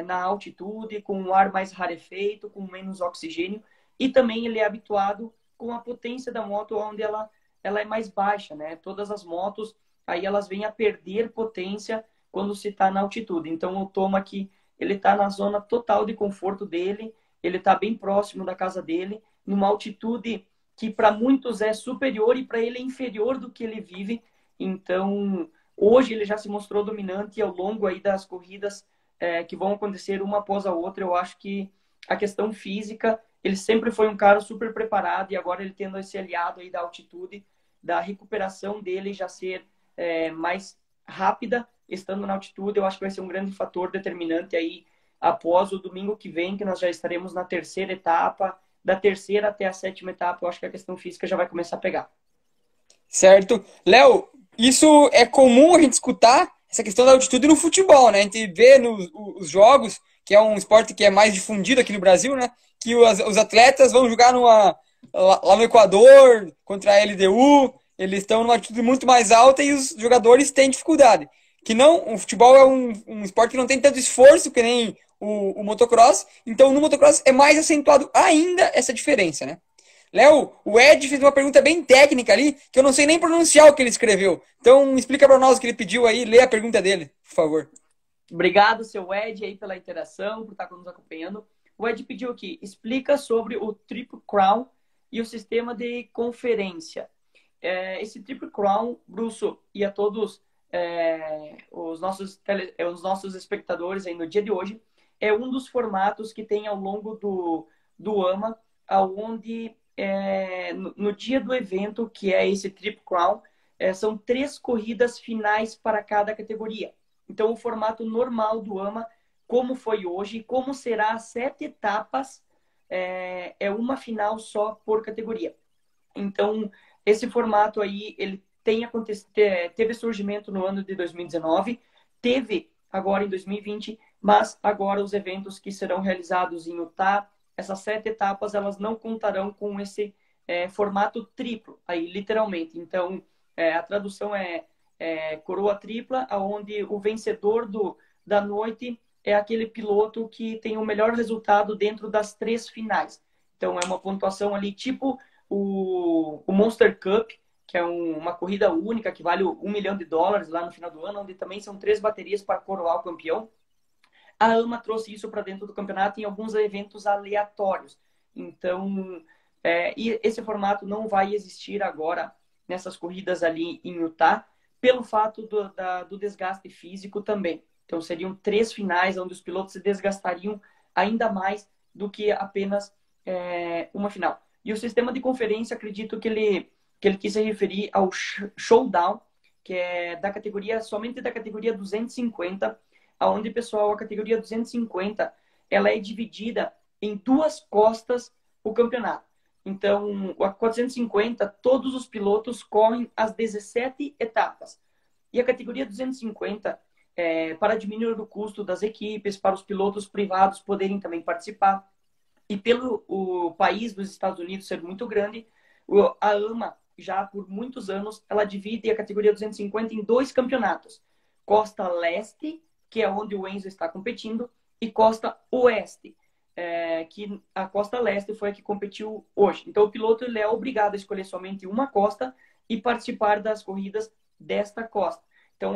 na altitude, com um ar mais rarefeito, com menos oxigênio, e também ele é habituado com a potência da moto, onde ela é mais baixa, né? Todas as motos, aí elas vêm a perder potência quando se está na altitude. Então, o Tomac, ele está na zona total de conforto dele, ele está bem próximo da casa dele, numa altitude que para muitos é superior e para ele é inferior do que ele vive. Então, hoje ele já se mostrou dominante, e ao longo aí das corridas que vão acontecer uma após a outra, eu acho que a questão física, ele sempre foi um cara super preparado, e agora ele tendo esse aliado aí da altitude, da recuperação dele já ser mais rápida, estando na altitude, eu acho que vai ser um grande fator determinante aí após o domingo que vem, que nós já estaremos na terceira etapa, da terceira até a sétima etapa, eu acho que a questão física já vai começar a pegar. Certo. Léo, isso é comum a gente escutar, essa questão da altitude no futebol, né? A gente vê nos jogos, que é um esporte que é mais difundido aqui no Brasil, né? Que os atletas vão jogar lá no Equador, contra a LDU, eles estão numa altitude muito mais alta e os jogadores têm dificuldade. O futebol é um esporte que não tem tanto esforço que nem o motocross, então no motocross é mais acentuado ainda essa diferença, né? Léo, o Ed fez uma pergunta bem técnica ali, que eu não sei nem pronunciar o que ele escreveu. Então, explica para nós o que ele pediu aí, lê a pergunta dele, por favor. Obrigado, seu Ed, aí pela interação, por estar nos acompanhando. O Ed pediu aqui, explica sobre o Triple Crown e o sistema de conferência. Esse Triple Crown, Brusso, e a todos os nossos espectadores aí no dia de hoje, é um dos formatos que tem ao longo do AMA, onde no dia do evento, que é esse Triple Crown, são 3 corridas finais para cada categoria. Então, o formato normal do AMA, como foi hoje, como será as 7 etapas, é uma final só por categoria. Então, esse formato aí, ele teve surgimento no ano de 2019, teve agora em 2020, mas agora os eventos que serão realizados em Utah, essas 7 etapas, elas não contarão com esse formato triplo, aí literalmente. Então, a tradução é coroa tripla, onde o vencedor da noite é aquele piloto que tem o melhor resultado dentro das 3 finais. Então, é uma pontuação ali tipo o Monster Cup, que é uma corrida única que vale US$ 1 milhão lá no final do ano, onde também são 3 baterias para coroar o campeão. A AMA trouxe isso para dentro do campeonato em alguns eventos aleatórios. Então, e esse formato não vai existir agora nessas corridas ali em Utah, pelo fato do desgaste físico também. Então, seriam 3 finais onde os pilotos se desgastariam ainda mais do que apenas uma final. E o sistema de conferência, acredito que ele quis se referir ao showdown, que é somente da categoria 250, onde, pessoal, a categoria 250 ela é dividida em 2 costas o campeonato. Então, a 450, todos os pilotos correm as 17 etapas. E a categoria 250, para diminuir o custo das equipes, para os pilotos privados poderem também participar, e pelo o país dos Estados Unidos ser muito grande, a AMA, já por muitos anos, ela divide a categoria 250 em 2 campeonatos. Costa Leste, que é onde o Enzo está competindo, e Costa Oeste, que a Costa Leste foi a que competiu hoje. Então, o piloto ele é obrigado a escolher somente uma costa e participar das corridas desta costa. Então,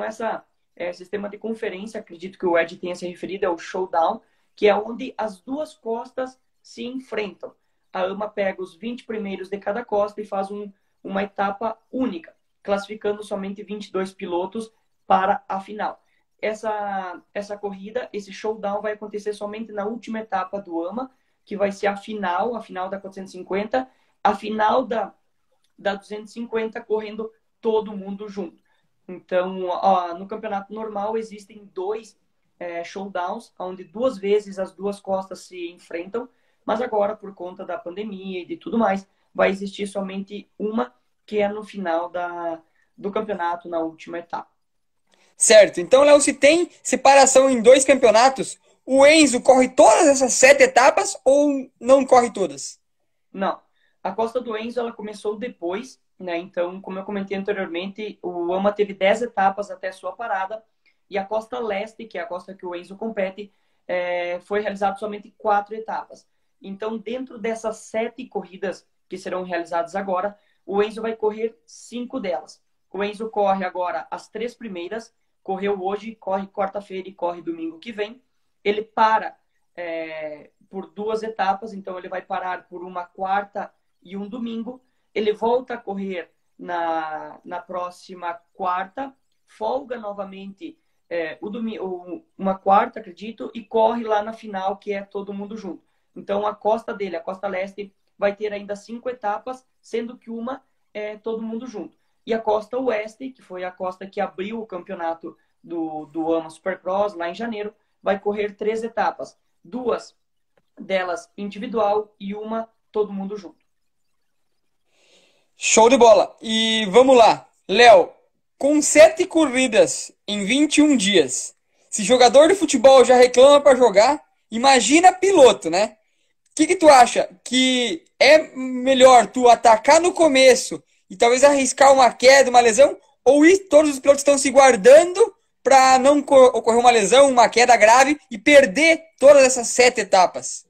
sistema de conferência, acredito que o Ed tenha se referido, é o showdown, que é onde as 2 costas se enfrentam. A AMA pega os 20 primeiros de cada costa e faz uma etapa única, classificando somente 22 pilotos para a final. Essa corrida, esse showdown vai acontecer somente na última etapa do AMA, que vai ser a final da 450, a final da 250, correndo todo mundo junto. Então, no campeonato normal, existem 2 showdowns, onde 2 vezes as 2 costas se enfrentam, mas agora, por conta da pandemia e de tudo mais, vai existir somente uma, que é no final do campeonato, na última etapa. Certo. Então, Léo, se tem separação em 2 campeonatos, o Enzo corre todas essas 7 etapas ou não corre todas? Não. A Costa do Enzo ela começou depois, né? Então, como eu comentei anteriormente, o AMA teve 10 etapas até sua parada, e a Costa Leste, que é a costa que o Enzo compete, foi realizado somente 4 etapas. Então, dentro dessas 7 corridas que serão realizadas agora, o Enzo vai correr 5 delas. O Enzo corre agora as 3 primeiras, correu hoje, corre quarta-feira e corre domingo que vem. Ele para por 2 etapas, então ele vai parar por uma quarta e um domingo. Ele volta a correr na próxima quarta, folga novamente uma quarta, acredito, e corre lá na final, que é todo mundo junto. Então, a costa dele, a Costa Leste, vai ter ainda 5 etapas, sendo que uma é todo mundo junto. E a Costa Oeste, que foi a costa que abriu o campeonato do AMA Supercross, lá em janeiro, vai correr 3 etapas. 2 delas individual e uma todo mundo junto. Show de bola. E vamos lá. Léo, com 7 corridas em 21 dias, se jogador de futebol já reclama para jogar, imagina piloto, né? O que tu acha? Que é melhor tu atacar no começo e talvez arriscar uma queda, uma lesão? Ou todos os pilotos estão se guardando para não ocorrer uma lesão, uma queda grave e perder todas essas 7 etapas?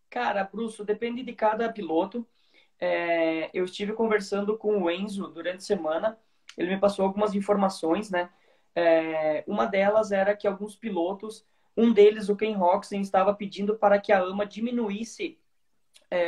Cara, Brusso, depende de cada piloto. Eu estive conversando com o Enzo durante a semana. Ele me passou algumas informações, né? Uma delas era que alguns pilotos, um deles, o Ken Roczen, estava pedindo para que a AMA diminuísse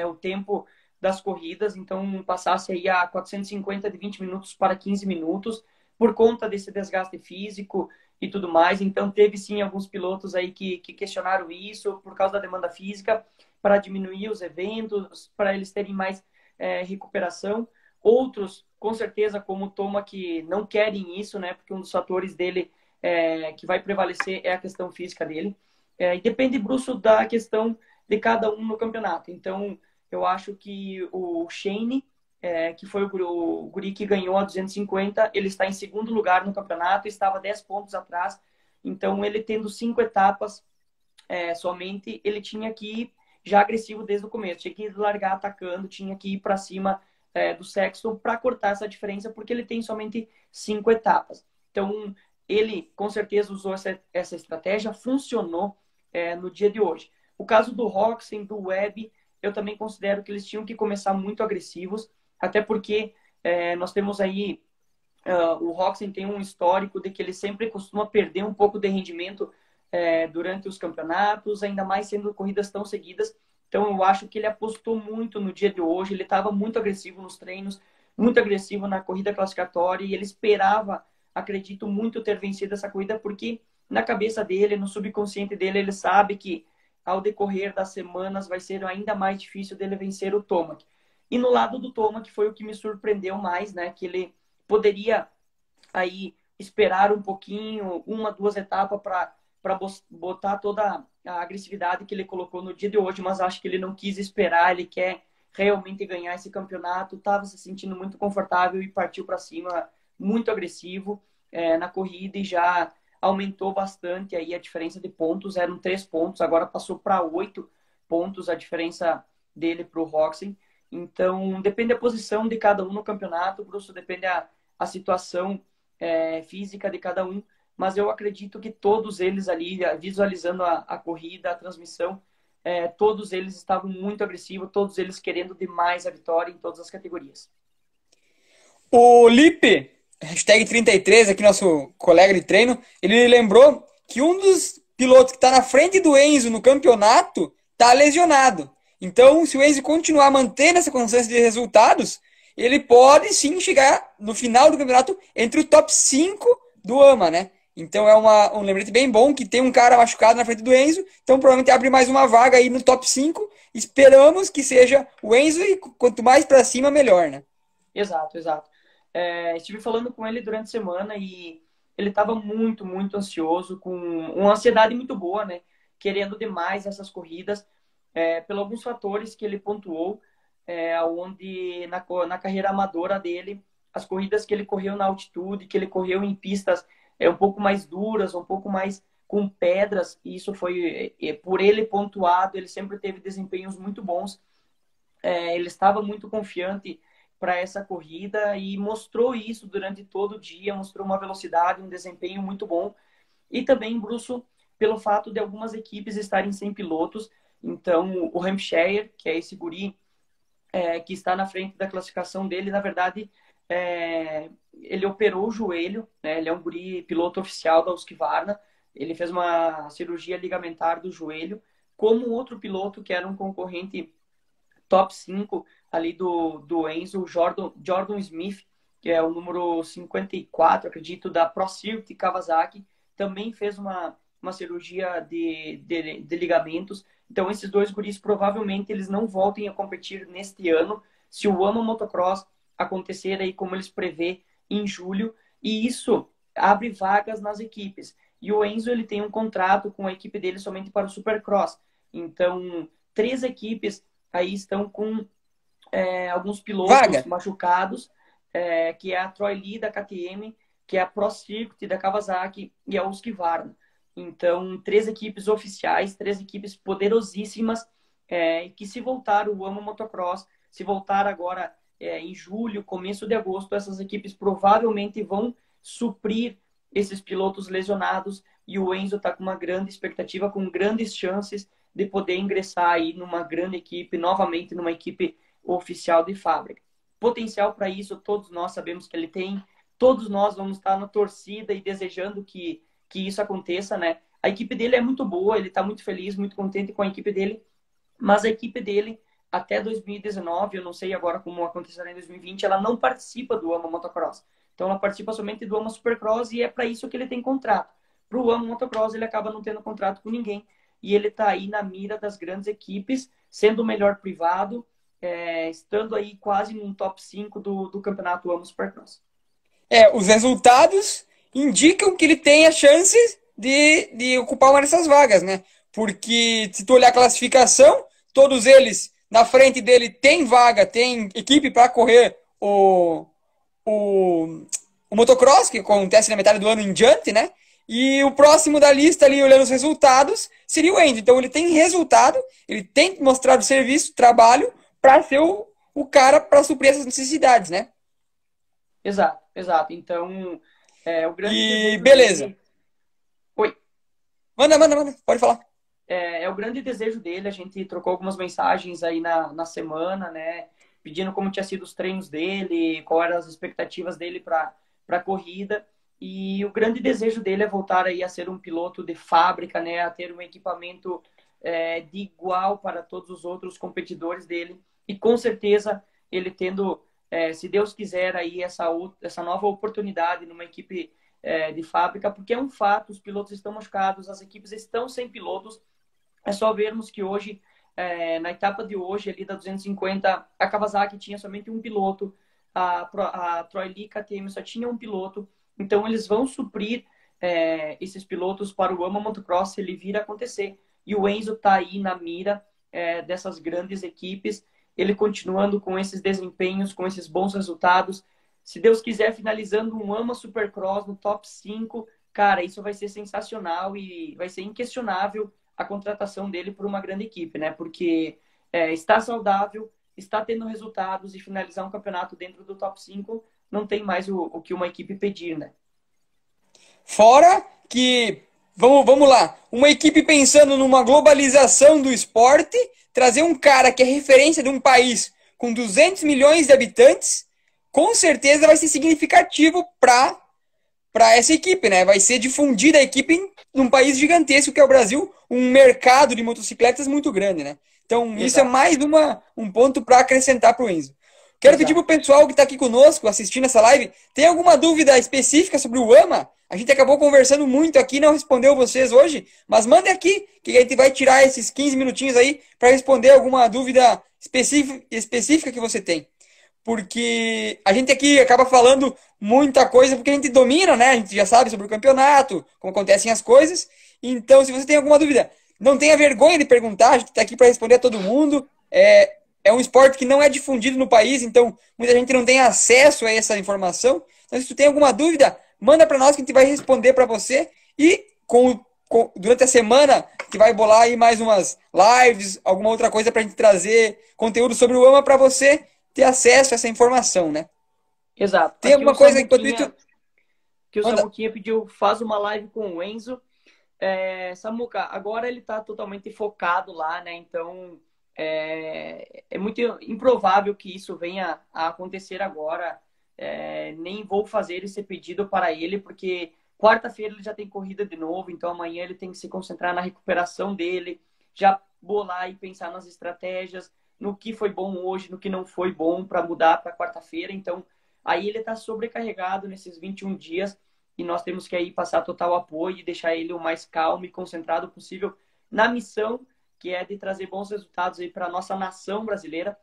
o tempo das corridas, então passasse aí a 450 de 20 minutos para 15 minutos, por conta desse desgaste físico e tudo mais. Então teve sim alguns pilotos aí que questionaram isso por causa da demanda física, para diminuir os eventos, para eles terem mais recuperação. Outros, com certeza, como o Toma, que não querem isso, né? Porque um dos fatores dele que vai prevalecer é a questão física dele. E depende, Brusso, da questão de cada um no campeonato. Então, eu acho que o Shane, que foi o guri que ganhou a 250, ele está em segundo lugar no campeonato, estava 10 pontos atrás. Então, ele tendo 5 etapas somente, ele tinha que já agressivo desde o começo. Tinha que largar atacando, tinha que ir para cima do Sexton para cortar essa diferença, porque ele tem somente 5 etapas. Então, ele com certeza usou essa estratégia, funcionou no dia de hoje. O caso do Roczen, do Webb, eu também considero que eles tinham que começar muito agressivos, até porque nós temos aí, o Roczen tem um histórico de que ele sempre costuma perder um pouco de rendimento durante os campeonatos, ainda mais sendo corridas tão seguidas. Então, eu acho que ele apostou muito no dia de hoje, ele estava muito agressivo nos treinos, muito agressivo na corrida classificatória, e ele esperava, acredito muito, ter vencido essa corrida, porque na cabeça dele, no subconsciente dele, ele sabe que ao decorrer das semanas vai ser ainda mais difícil dele vencer o Tomac. E no lado do Tomac foi o que me surpreendeu mais, né? Que ele poderia aí esperar um pouquinho, 1, 2 etapas para botar toda a agressividade que ele colocou no dia de hoje, mas acho que ele não quis esperar, ele quer realmente ganhar esse campeonato, estava se sentindo muito confortável e partiu para cima, muito agressivo na corrida, e já aumentou bastante aí a diferença de pontos, eram 3 pontos, agora passou para 8 pontos a diferença dele para o Roczen. Então, depende da posição de cada um no campeonato, Bruce, depende a situação física de cada um, mas eu acredito que todos eles ali, visualizando a corrida, a transmissão, todos eles estavam muito agressivos, todos eles querendo demais a vitória em todas as categorias. O Lipe, hashtag 33, aqui nosso colega de treino, ele lembrou que um dos pilotos que está na frente do Enzo no campeonato está lesionado. Então, se o Enzo continuar mantendo essa constância de resultados, ele pode sim chegar no final do campeonato entre o top 5 do AMA, né? Então é um lembrete bem bom que tem um cara machucado na frente do Enzo, então provavelmente abre mais uma vaga aí no top 5. Esperamos que seja o Enzo e quanto mais para cima, melhor, né? Exato, exato. Estive falando com ele durante a semana e ele estava muito, muito ansioso, com uma ansiedade muito boa, né? Querendo demais essas corridas, pelos alguns fatores que ele pontuou, onde na carreira amadora dele, as corridas que ele correu na altitude, que ele correu em pistas um pouco mais duras, um pouco mais com pedras, e isso foi por ele pontuado, ele sempre teve desempenhos muito bons, ele estava muito confiante para essa corrida e mostrou isso durante todo o dia, mostrou uma velocidade, um desempenho muito bom, e também, Brusso, pelo fato de algumas equipes estarem sem pilotos. Então o Hampshire, que é esse guri que está na frente da classificação dele, na verdade, ele operou o joelho, né? Ele é um guri piloto oficial da Husqvarna, ele fez uma cirurgia ligamentar do joelho, como outro piloto que era um concorrente top 5 ali do Enzo, Jordan Smith, que é o número 54, acredito, da Pro Circuit Kawasaki, também fez uma cirurgia de ligamentos. Então, esses dois guris, provavelmente, eles não voltem a competir neste ano, se o AMA Motocross acontecer aí como eles prevê em julho, e isso abre vagas nas equipes. E o Enzo, ele tem um contrato com a equipe dele somente para o Supercross. Então, 3 equipes aí estão com alguns pilotos machucados, que é a Troy Lee da KTM, que é a Pro Circuit da Kawasaki e a Husqvarna. Então, 3 equipes oficiais, 3 equipes poderosíssimas, que se voltar o AMA Motocross, se voltar agora em julho, começo de agosto, essas equipes provavelmente vão suprir esses pilotos lesionados, e o Enzo está com uma grande expectativa, com grandes chances de poder ingressar aí numa grande equipe, novamente numa equipe oficial de fábrica. Potencial para isso, todos nós sabemos que ele tem, todos nós vamos estar na torcida e desejando que isso aconteça, né? A equipe dele é muito boa, ele está muito feliz, muito contente com a equipe dele, mas a equipe dele, até 2019, eu não sei agora como acontecerá em 2020, ela não participa do AMA Motocross. Então ela participa somente do AMA Supercross, e é para isso que ele tem contrato. Para o AMA Motocross ele acaba não tendo contrato com ninguém, e ele está aí na mira das grandes equipes, sendo o melhor privado, estando aí quase no top 5 do campeonato AMA Supercross. Os resultados indicam que ele tem a chance de ocupar uma dessas vagas, né? Porque se tu olhar a classificação, todos eles na frente dele tem vaga, tem equipe para correr o motocross, que acontece na metade do ano em diante, né? E o próximo da lista ali, olhando os resultados, seria o Enzo. Então ele tem resultado, ele tem mostrado serviço, trabalho, para ser o cara para suprir essas necessidades, né? Exato, exato. Então, o grande E desejo beleza. dele. Oi. Manda, pode falar. É o grande desejo dele. A gente trocou algumas mensagens aí na semana, né? Pedindo como tinha sido os treinos dele, quais eram as expectativas dele para a corrida. E o grande desejo dele é voltar aí a ser um piloto de fábrica, né? A ter um equipamento de igual para todos os outros competidores dele. E com certeza ele tendo, se Deus quiser, aí essa nova oportunidade numa equipe de fábrica, porque é um fato, os pilotos estão machucados, as equipes estão sem pilotos. É só vermos que hoje, na etapa de hoje, ali da 250, a Kawasaki tinha somente um piloto, a Troy Lee KTM só tinha um piloto, então eles vão suprir esses pilotos para o AMA Motocross se ele vir a acontecer. E o Enzo está aí na mira dessas grandes equipes, ele continuando com esses desempenhos, com esses bons resultados. Se Deus quiser, finalizando um AMA Supercross no top 5, cara, isso vai ser sensacional e vai ser inquestionável a contratação dele por uma grande equipe, né? Porque está saudável, está tendo resultados e finalizar um campeonato dentro do top 5 não tem mais o que uma equipe pedir, né? Fora que, vamos lá, uma equipe pensando numa globalização do esporte, trazer um cara que é referência de um país com 200 milhões de habitantes, com certeza vai ser significativo para essa equipe, né? Vai ser difundida a equipe num país gigantesco que é o Brasil, um mercado de motocicletas muito grande, né? Então, isso é Exato, mais um ponto para acrescentar para o Enzo. Quero pedir para o exato. pessoal que está aqui conosco, assistindo essa live, tem alguma dúvida específica sobre o AMA? A gente acabou conversando muito aqui, não respondeu vocês hoje, mas mande aqui, que a gente vai tirar esses 15 minutinhos aí para responder alguma dúvida específica que você tem. Porque a gente aqui acaba falando muita coisa porque a gente domina, né? A gente já sabe sobre o campeonato, como acontecem as coisas. Então, se você tem alguma dúvida, não tenha vergonha de perguntar, a gente está aqui para responder a todo mundo. É um esporte que não é difundido no país, então muita gente não tem acesso a essa informação. Então, se tu tem alguma dúvida, manda para nós que a gente vai responder para você. E durante a semana, a gente vai bolar aí mais umas lives, alguma outra coisa para a gente trazer conteúdo sobre o AMA para você ter acesso a essa informação, né? Exato. Tem alguma coisa enquanto isso? Que o Manda. Samuquinha pediu, faz uma live com o Enzo. Samuca, agora ele está totalmente focado lá, né? Então é muito improvável que isso venha a acontecer agora. Nem vou fazer esse pedido para ele, porque quarta-feira ele já tem corrida de novo, então amanhã ele tem que se concentrar na recuperação dele, já bolar e pensar nas estratégias, no que foi bom hoje, no que não foi bom para mudar para quarta-feira. Então, aí ele está sobrecarregado nesses 21 dias e nós temos que aí passar total apoio e deixar ele o mais calmo e concentrado possível na missão, que é de trazer bons resultados aí para a nossa nação brasileira.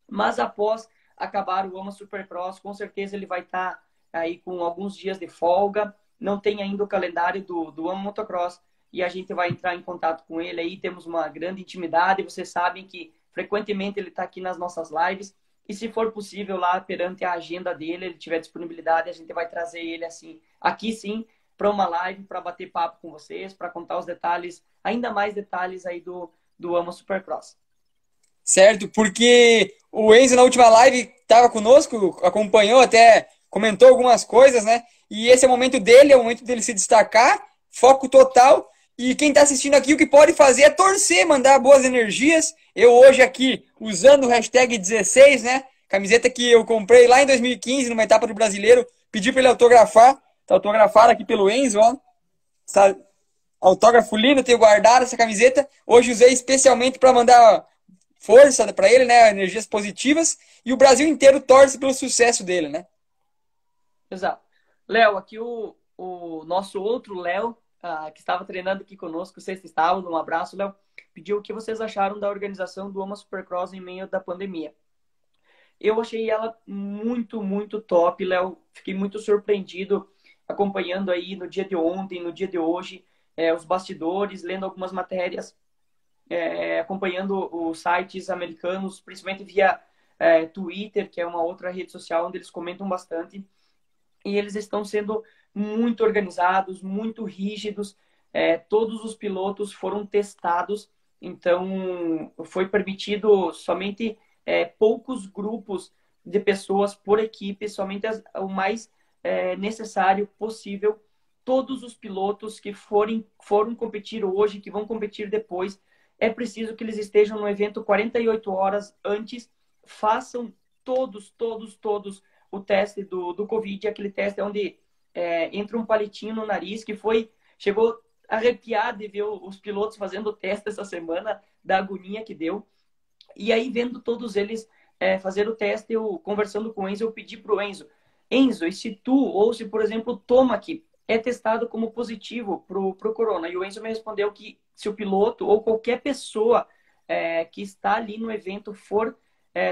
Mas após acabar o AMA Supercross, com certeza ele vai estar aí com alguns dias de folga, não tem ainda o calendário do AMA Motocross, e a gente vai entrar em contato com ele aí, temos uma grande intimidade, vocês sabem que frequentemente ele está aqui nas nossas lives, e se for possível lá perante a agenda dele, ele tiver disponibilidade, a gente vai trazer ele assim, aqui sim, para uma live, para bater papo com vocês, para contar os detalhes, ainda mais detalhes aí do AMA Supercross. Certo? Porque o Enzo na última live estava conosco, acompanhou até, comentou algumas coisas, né? E esse é o momento dele, é o momento dele se destacar, foco total. E quem está assistindo aqui, o que pode fazer é torcer, mandar boas energias. Eu hoje aqui, usando o hashtag 16, né? Camiseta que eu comprei lá em 2015, numa etapa do Brasileiro, pedi para ele autografar. Tá autografado aqui pelo Enzo, ó. Tá, autógrafo lindo, tenho guardado essa camiseta. Hoje usei especialmente para mandar força para ele, né? Energias positivas. E o Brasil inteiro torce pelo sucesso dele, né? Exato. Léo, aqui o nosso outro Léo, que estava treinando aqui conosco sexta e sábado, um abraço, Léo, pediu o que vocês acharam da organização do AMA Supercross em meio da pandemia. Eu achei ela muito, muito top, Léo. Fiquei muito surpreendido acompanhando aí no dia de ontem, no dia de hoje, os bastidores, lendo algumas matérias, acompanhando os sites americanos, principalmente via Twitter, que é uma outra rede social onde eles comentam bastante. E eles estão sendo muito organizados, muito rígidos. Todos os pilotos foram testados, então foi permitido somente poucos grupos de pessoas por equipe, somente o mais necessário possível. Todos os pilotos que foram competir hoje, que vão competir depois, é preciso que eles estejam no evento 48 horas antes, façam todos o teste do Covid, aquele teste onde entra um palitinho no nariz, chegou a arrepiar de ver os pilotos fazendo o teste essa semana, da agonia que deu. E aí, vendo todos eles fazer o teste, eu conversando com o Enzo, eu pedi pro Enzo, e se tu, ou se, por exemplo, o Tomac é testado como positivo pro corona? E o Enzo me respondeu que se o piloto ou qualquer pessoa que está ali no evento for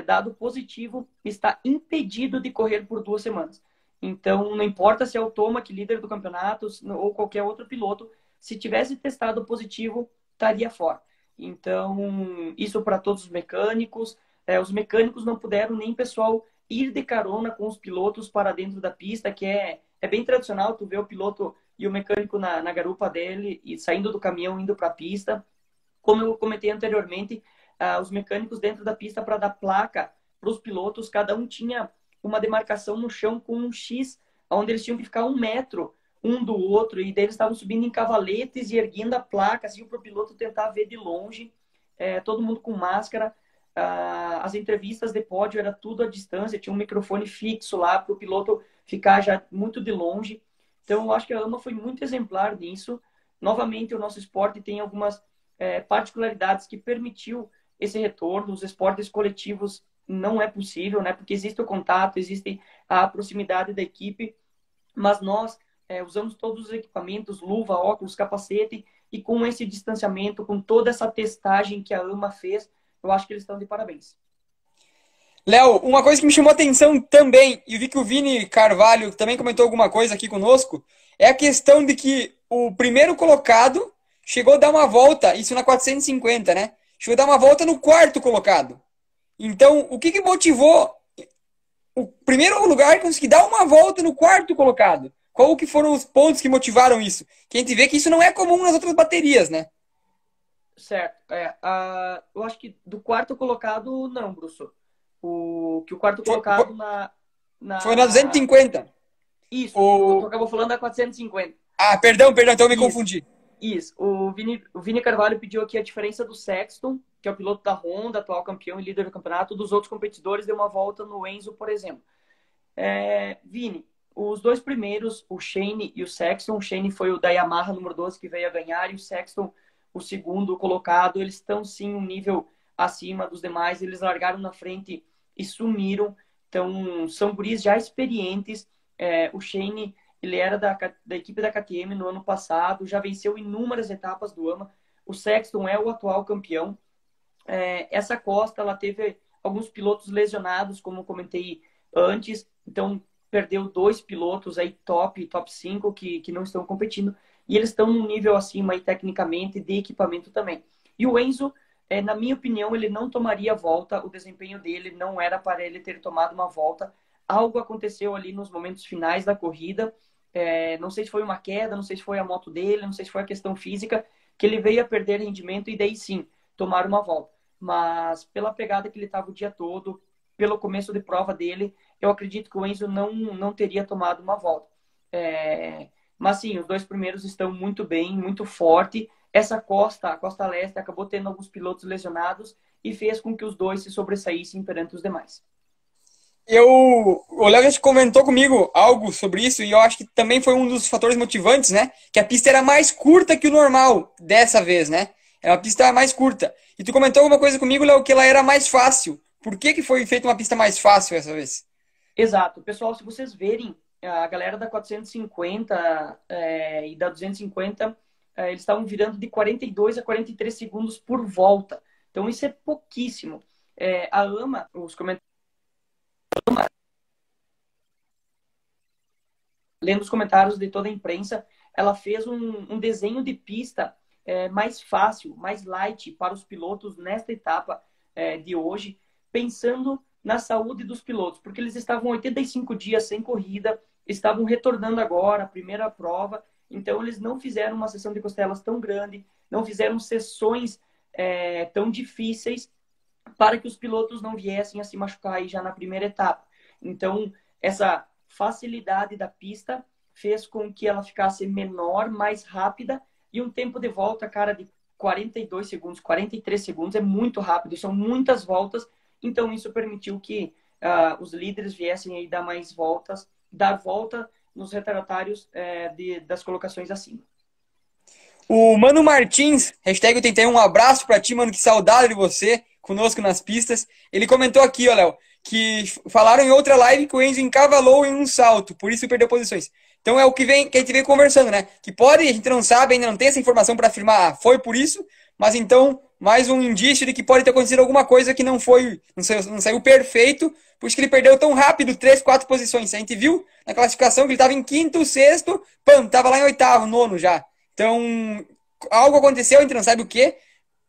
dado positivo, está impedido de correr por 2 semanas. Então, não importa se é o Tomac, líder do campeonato, ou qualquer outro piloto, se tivesse testado positivo, estaria fora. Então, isso para todos os mecânicos. Os mecânicos não puderam nem, pessoal, ir de carona com os pilotos para dentro da pista, que é bem tradicional, tu vê o piloto e o mecânico na garupa dele e saindo do caminhão, indo para a pista. Como eu comentei anteriormente, os mecânicos dentro da pista para dar placa para os pilotos, cada um tinha uma demarcação no chão com um X, onde eles tinham que ficar 1 metro um do outro, e daí eles estavam subindo em cavaletes e erguendo a placa, assim, para o piloto tentar ver de longe, todo mundo com máscara. As entrevistas de pódio era tudo à distância, tinha um microfone fixo lá para o piloto ficar já muito de longe. Então, eu acho que a AMA foi muito exemplar nisso. Novamente, o nosso esporte tem algumas particularidades que permitiu esse retorno. Os esportes coletivos não é possível, né? Porque existe o contato, existe a proximidade da equipe, mas nós usamos todos os equipamentos, luva, óculos, capacete, e com esse distanciamento, com toda essa testagem que a AMA fez, eu acho que eles estão de parabéns. Léo, uma coisa que me chamou a atenção também, e eu vi que o Vini Carvalho também comentou alguma coisa aqui conosco, é a questão de que o primeiro colocado chegou a dar uma volta, isso na 450, né? Chegou a dar uma volta no quarto colocado. Então, o que motivou o primeiro lugar conseguir dar uma volta no quarto colocado? Qual que foram os pontos que motivaram isso? Que a gente vê que isso não é comum nas outras baterias, né? Certo. Eu acho que do quarto colocado, não, Brusso. O quarto colocado Foi na 250. Isso, tu O... acabou falando da 450. Ah, perdão, então eu me Isso. confundi. Isso. O Vini Carvalho pediu aqui a diferença do Sexton, que é o piloto da Honda, atual campeão e líder do campeonato, dos outros competidores, deu uma volta no Enzo, por exemplo. Vini, os 2 primeiros, o Shane e o Sexton, o Shane foi o da Yamaha número 12 que veio a ganhar, e o Sexton, o segundo colocado, eles estão sim um nível acima dos demais, eles largaram na frente e sumiram. Então, são guris já experientes. O Shane, ele era da equipe da KTM no ano passado, já venceu inúmeras etapas do AMA. O Sexton é o atual campeão. Essa Costa, ela teve alguns pilotos lesionados, como eu comentei antes, então perdeu 2 pilotos aí top 5 que não estão competindo, e eles estão num nível acima aí tecnicamente, de equipamento também. E o Enzo, na minha opinião, ele não tomaria volta, o desempenho dele não era para ele ter tomado uma volta. Algo aconteceu ali nos momentos finais da corrida, não sei se foi uma queda, não sei se foi a moto dele, não sei se foi a questão física, que ele veio a perder rendimento, e daí sim, tomar uma volta. Mas pela pegada que ele estava o dia todo, pelo começo de prova dele, eu acredito que o Enzo não teria tomado uma volta. Mas sim, os 2 primeiros estão muito bem, muito forte. Essa a Costa Leste, acabou tendo alguns pilotos lesionados e fez com que os 2 se sobressaíssem perante os demais. O Léo já comentou comigo algo sobre isso, e eu acho que também foi um dos fatores motivantes, né? Que a pista era mais curta que o normal dessa vez, né? Era uma pista mais curta. E tu comentou alguma coisa comigo, Léo, que ela era mais fácil. Por que foi feita uma pista mais fácil essa vez? Exato. Pessoal, se vocês verem, a galera da 450 e da 250, eles estavam virando de 42 a 43 segundos por volta. Então, isso é pouquíssimo. A AMA, os comentários, lendo os comentários de toda a imprensa, ela fez um desenho de pista mais fácil, mais light para os pilotos nesta etapa de hoje, pensando na saúde dos pilotos, porque eles estavam 85 dias sem corrida, estavam retornando agora, a primeira prova, então eles não fizeram uma sessão de costelas tão grande, não fizeram sessões tão difíceis para que os pilotos não viessem a se machucar aí já na primeira etapa. Então, essa facilidade da pista fez com que ela ficasse menor, mais rápida, e um tempo de volta, cara, de 42 segundos, 43 segundos, é muito rápido, são muitas voltas, então isso permitiu que os líderes viessem aí dar mais voltas, dar volta nos retardatários das colocações acima. O Mano Martins, hashtag 81, um abraço pra ti, mano, que saudade de você, conosco nas pistas. Ele comentou aqui, ó, Léo, que falaram em outra live que o Enzo encavalou em um salto, por isso perdeu posições. Então é o que a gente vem conversando, né? Que pode, a gente não sabe, ainda não tem essa informação para afirmar, foi por isso, mas então, mais um indício de que pode ter acontecido alguma coisa que não foi, não saiu perfeito, por isso que ele perdeu tão rápido, 3, 4 posições. A gente viu na classificação que ele estava em quinto, sexto, pam, tava lá em oitavo, nono já. Então, algo aconteceu, a gente não sabe o que.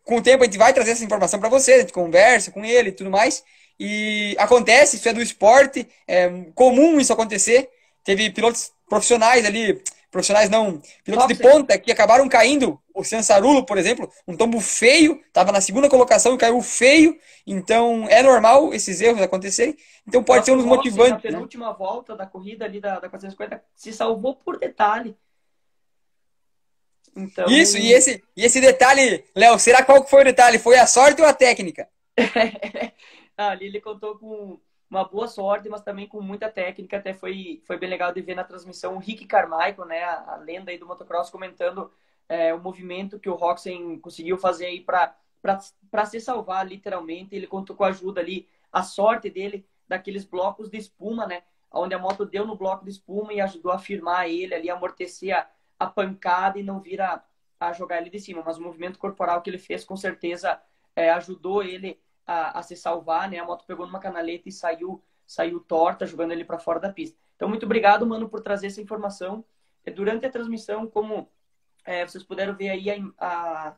Com o tempo a gente vai trazer essa informação para você, a gente conversa com ele e tudo mais. E acontece, isso é do esporte, é comum isso acontecer. Teve pilotos profissionais ali, profissionais não, pilotos de ponta que acabaram caindo. O Sansarulo, por exemplo, um tombo feio, estava na segunda colocação e caiu feio. Então é normal esses erros acontecerem. Então pode ser um dos motivantes. Na penúltima volta da corrida ali da 450 se salvou por detalhe. Então... Isso, e esse detalhe, Léo, será qual que foi o detalhe? Foi a sorte ou a técnica? Ali ele contou com uma boa sorte, mas também com muita técnica. Até foi bem legal de ver na transmissão o Rick Carmichael, né, a lenda aí do motocross, comentando o movimento que o Roczen conseguiu fazer aí para se salvar, literalmente. Ele contou com a ajuda ali, a sorte dele, daqueles blocos de espuma, né, onde a moto deu no bloco de espuma e ajudou a firmar ele ali, amortecer a pancada e não vir a jogar ele de cima. Mas o movimento corporal que ele fez, com certeza, ajudou ele a se salvar, né? A moto pegou numa canaleta e saiu torta, jogando ele para fora da pista. Então, muito obrigado, mano, por trazer essa informação. Durante a transmissão, como vocês puderam ver aí, a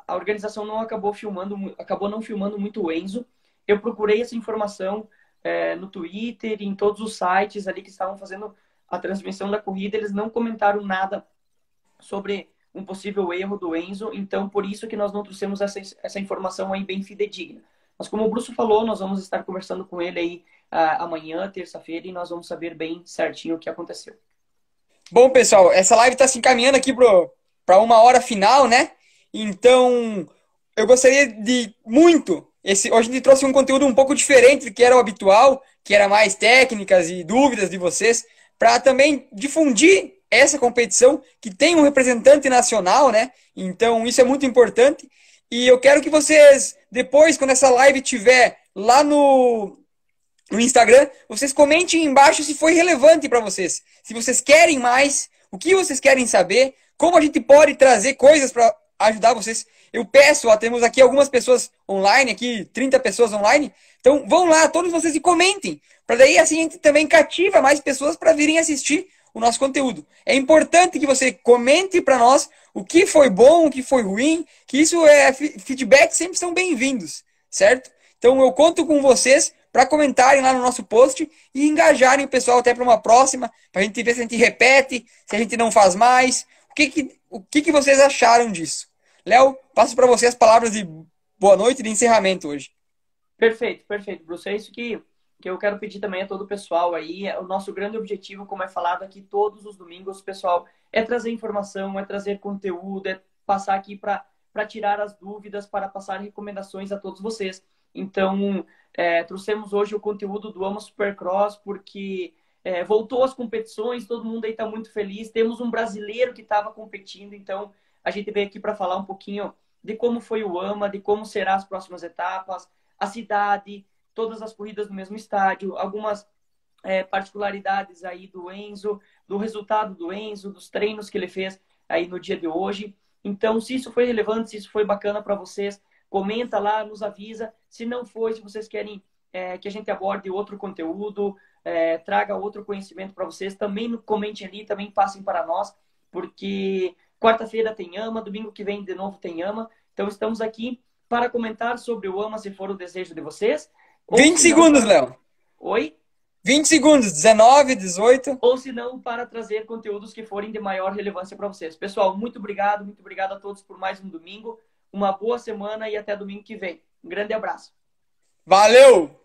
organização acabou não filmando muito o Enzo. Eu procurei essa informação no Twitter, em todos os sites ali que estavam fazendo a transmissão da corrida, eles não comentaram nada sobre um possível erro do Enzo, então por isso que nós não trouxemos essa informação aí bem fidedigna. Mas como o Brusso falou, nós vamos estar conversando com ele aí amanhã, terça-feira, e nós vamos saber bem certinho o que aconteceu. Bom, pessoal, essa live está se encaminhando aqui para uma hora final, né? Então, eu gostaria de muito... hoje a gente trouxe um conteúdo um pouco diferente do que era o habitual, que era mais técnicas e dúvidas de vocês, para também difundir essa competição que tem um representante nacional, né? Então isso é muito importante. E eu quero que vocês, depois, quando essa live estiver lá no Instagram, vocês comentem embaixo se foi relevante para vocês. Se vocês querem mais, o que vocês querem saber, como a gente pode trazer coisas para ajudar vocês. Eu peço, temos aqui algumas pessoas online, aqui 30 pessoas online. Então vão lá, todos vocês, e comentem. Para daí assim a gente também cativa mais pessoas para virem assistir o nosso conteúdo. É importante que você comente para nós o que foi bom, o que foi ruim, que isso feedback sempre são bem-vindos, certo? Então eu conto com vocês para comentarem lá no nosso post e engajarem o pessoal até para uma próxima, para a gente ver se a gente repete, se a gente não faz mais. O que vocês acharam disso? Léo, passo para você as palavras de boa noite e de encerramento hoje. Perfeito, Bruce. É isso que eu quero pedir também a todo o pessoal aí. O nosso grande objetivo, como é falado aqui todos os domingos, pessoal, é trazer informação, é trazer conteúdo, é passar aqui para tirar as dúvidas, para passar recomendações a todos vocês. Então, trouxemos hoje o conteúdo do Ama Supercross, porque voltou às competições, todo mundo aí está muito feliz. Temos um brasileiro que estava competindo, então a gente veio aqui para falar um pouquinho de como foi o AMA, de como serão as próximas etapas, a cidade, todas as corridas no mesmo estádio, algumas particularidades aí do Enzo, do resultado do Enzo, dos treinos que ele fez aí no dia de hoje. Então, se isso foi relevante, se isso foi bacana para vocês, comenta lá, nos avisa. Se não foi, se vocês querem que a gente aborde outro conteúdo, traga outro conhecimento para vocês, também comente ali, também passem para nós, porque quarta-feira tem AMA, domingo que vem de novo tem AMA. Então, estamos aqui para comentar sobre o AMA, se for o desejo de vocês. 20 segundos, Léo. Oi? 20 segundos, 19, 18. Ou se não, para trazer conteúdos que forem de maior relevância para vocês. Pessoal, muito obrigado a todos por mais um domingo. Uma boa semana e até domingo que vem. Um grande abraço. Valeu!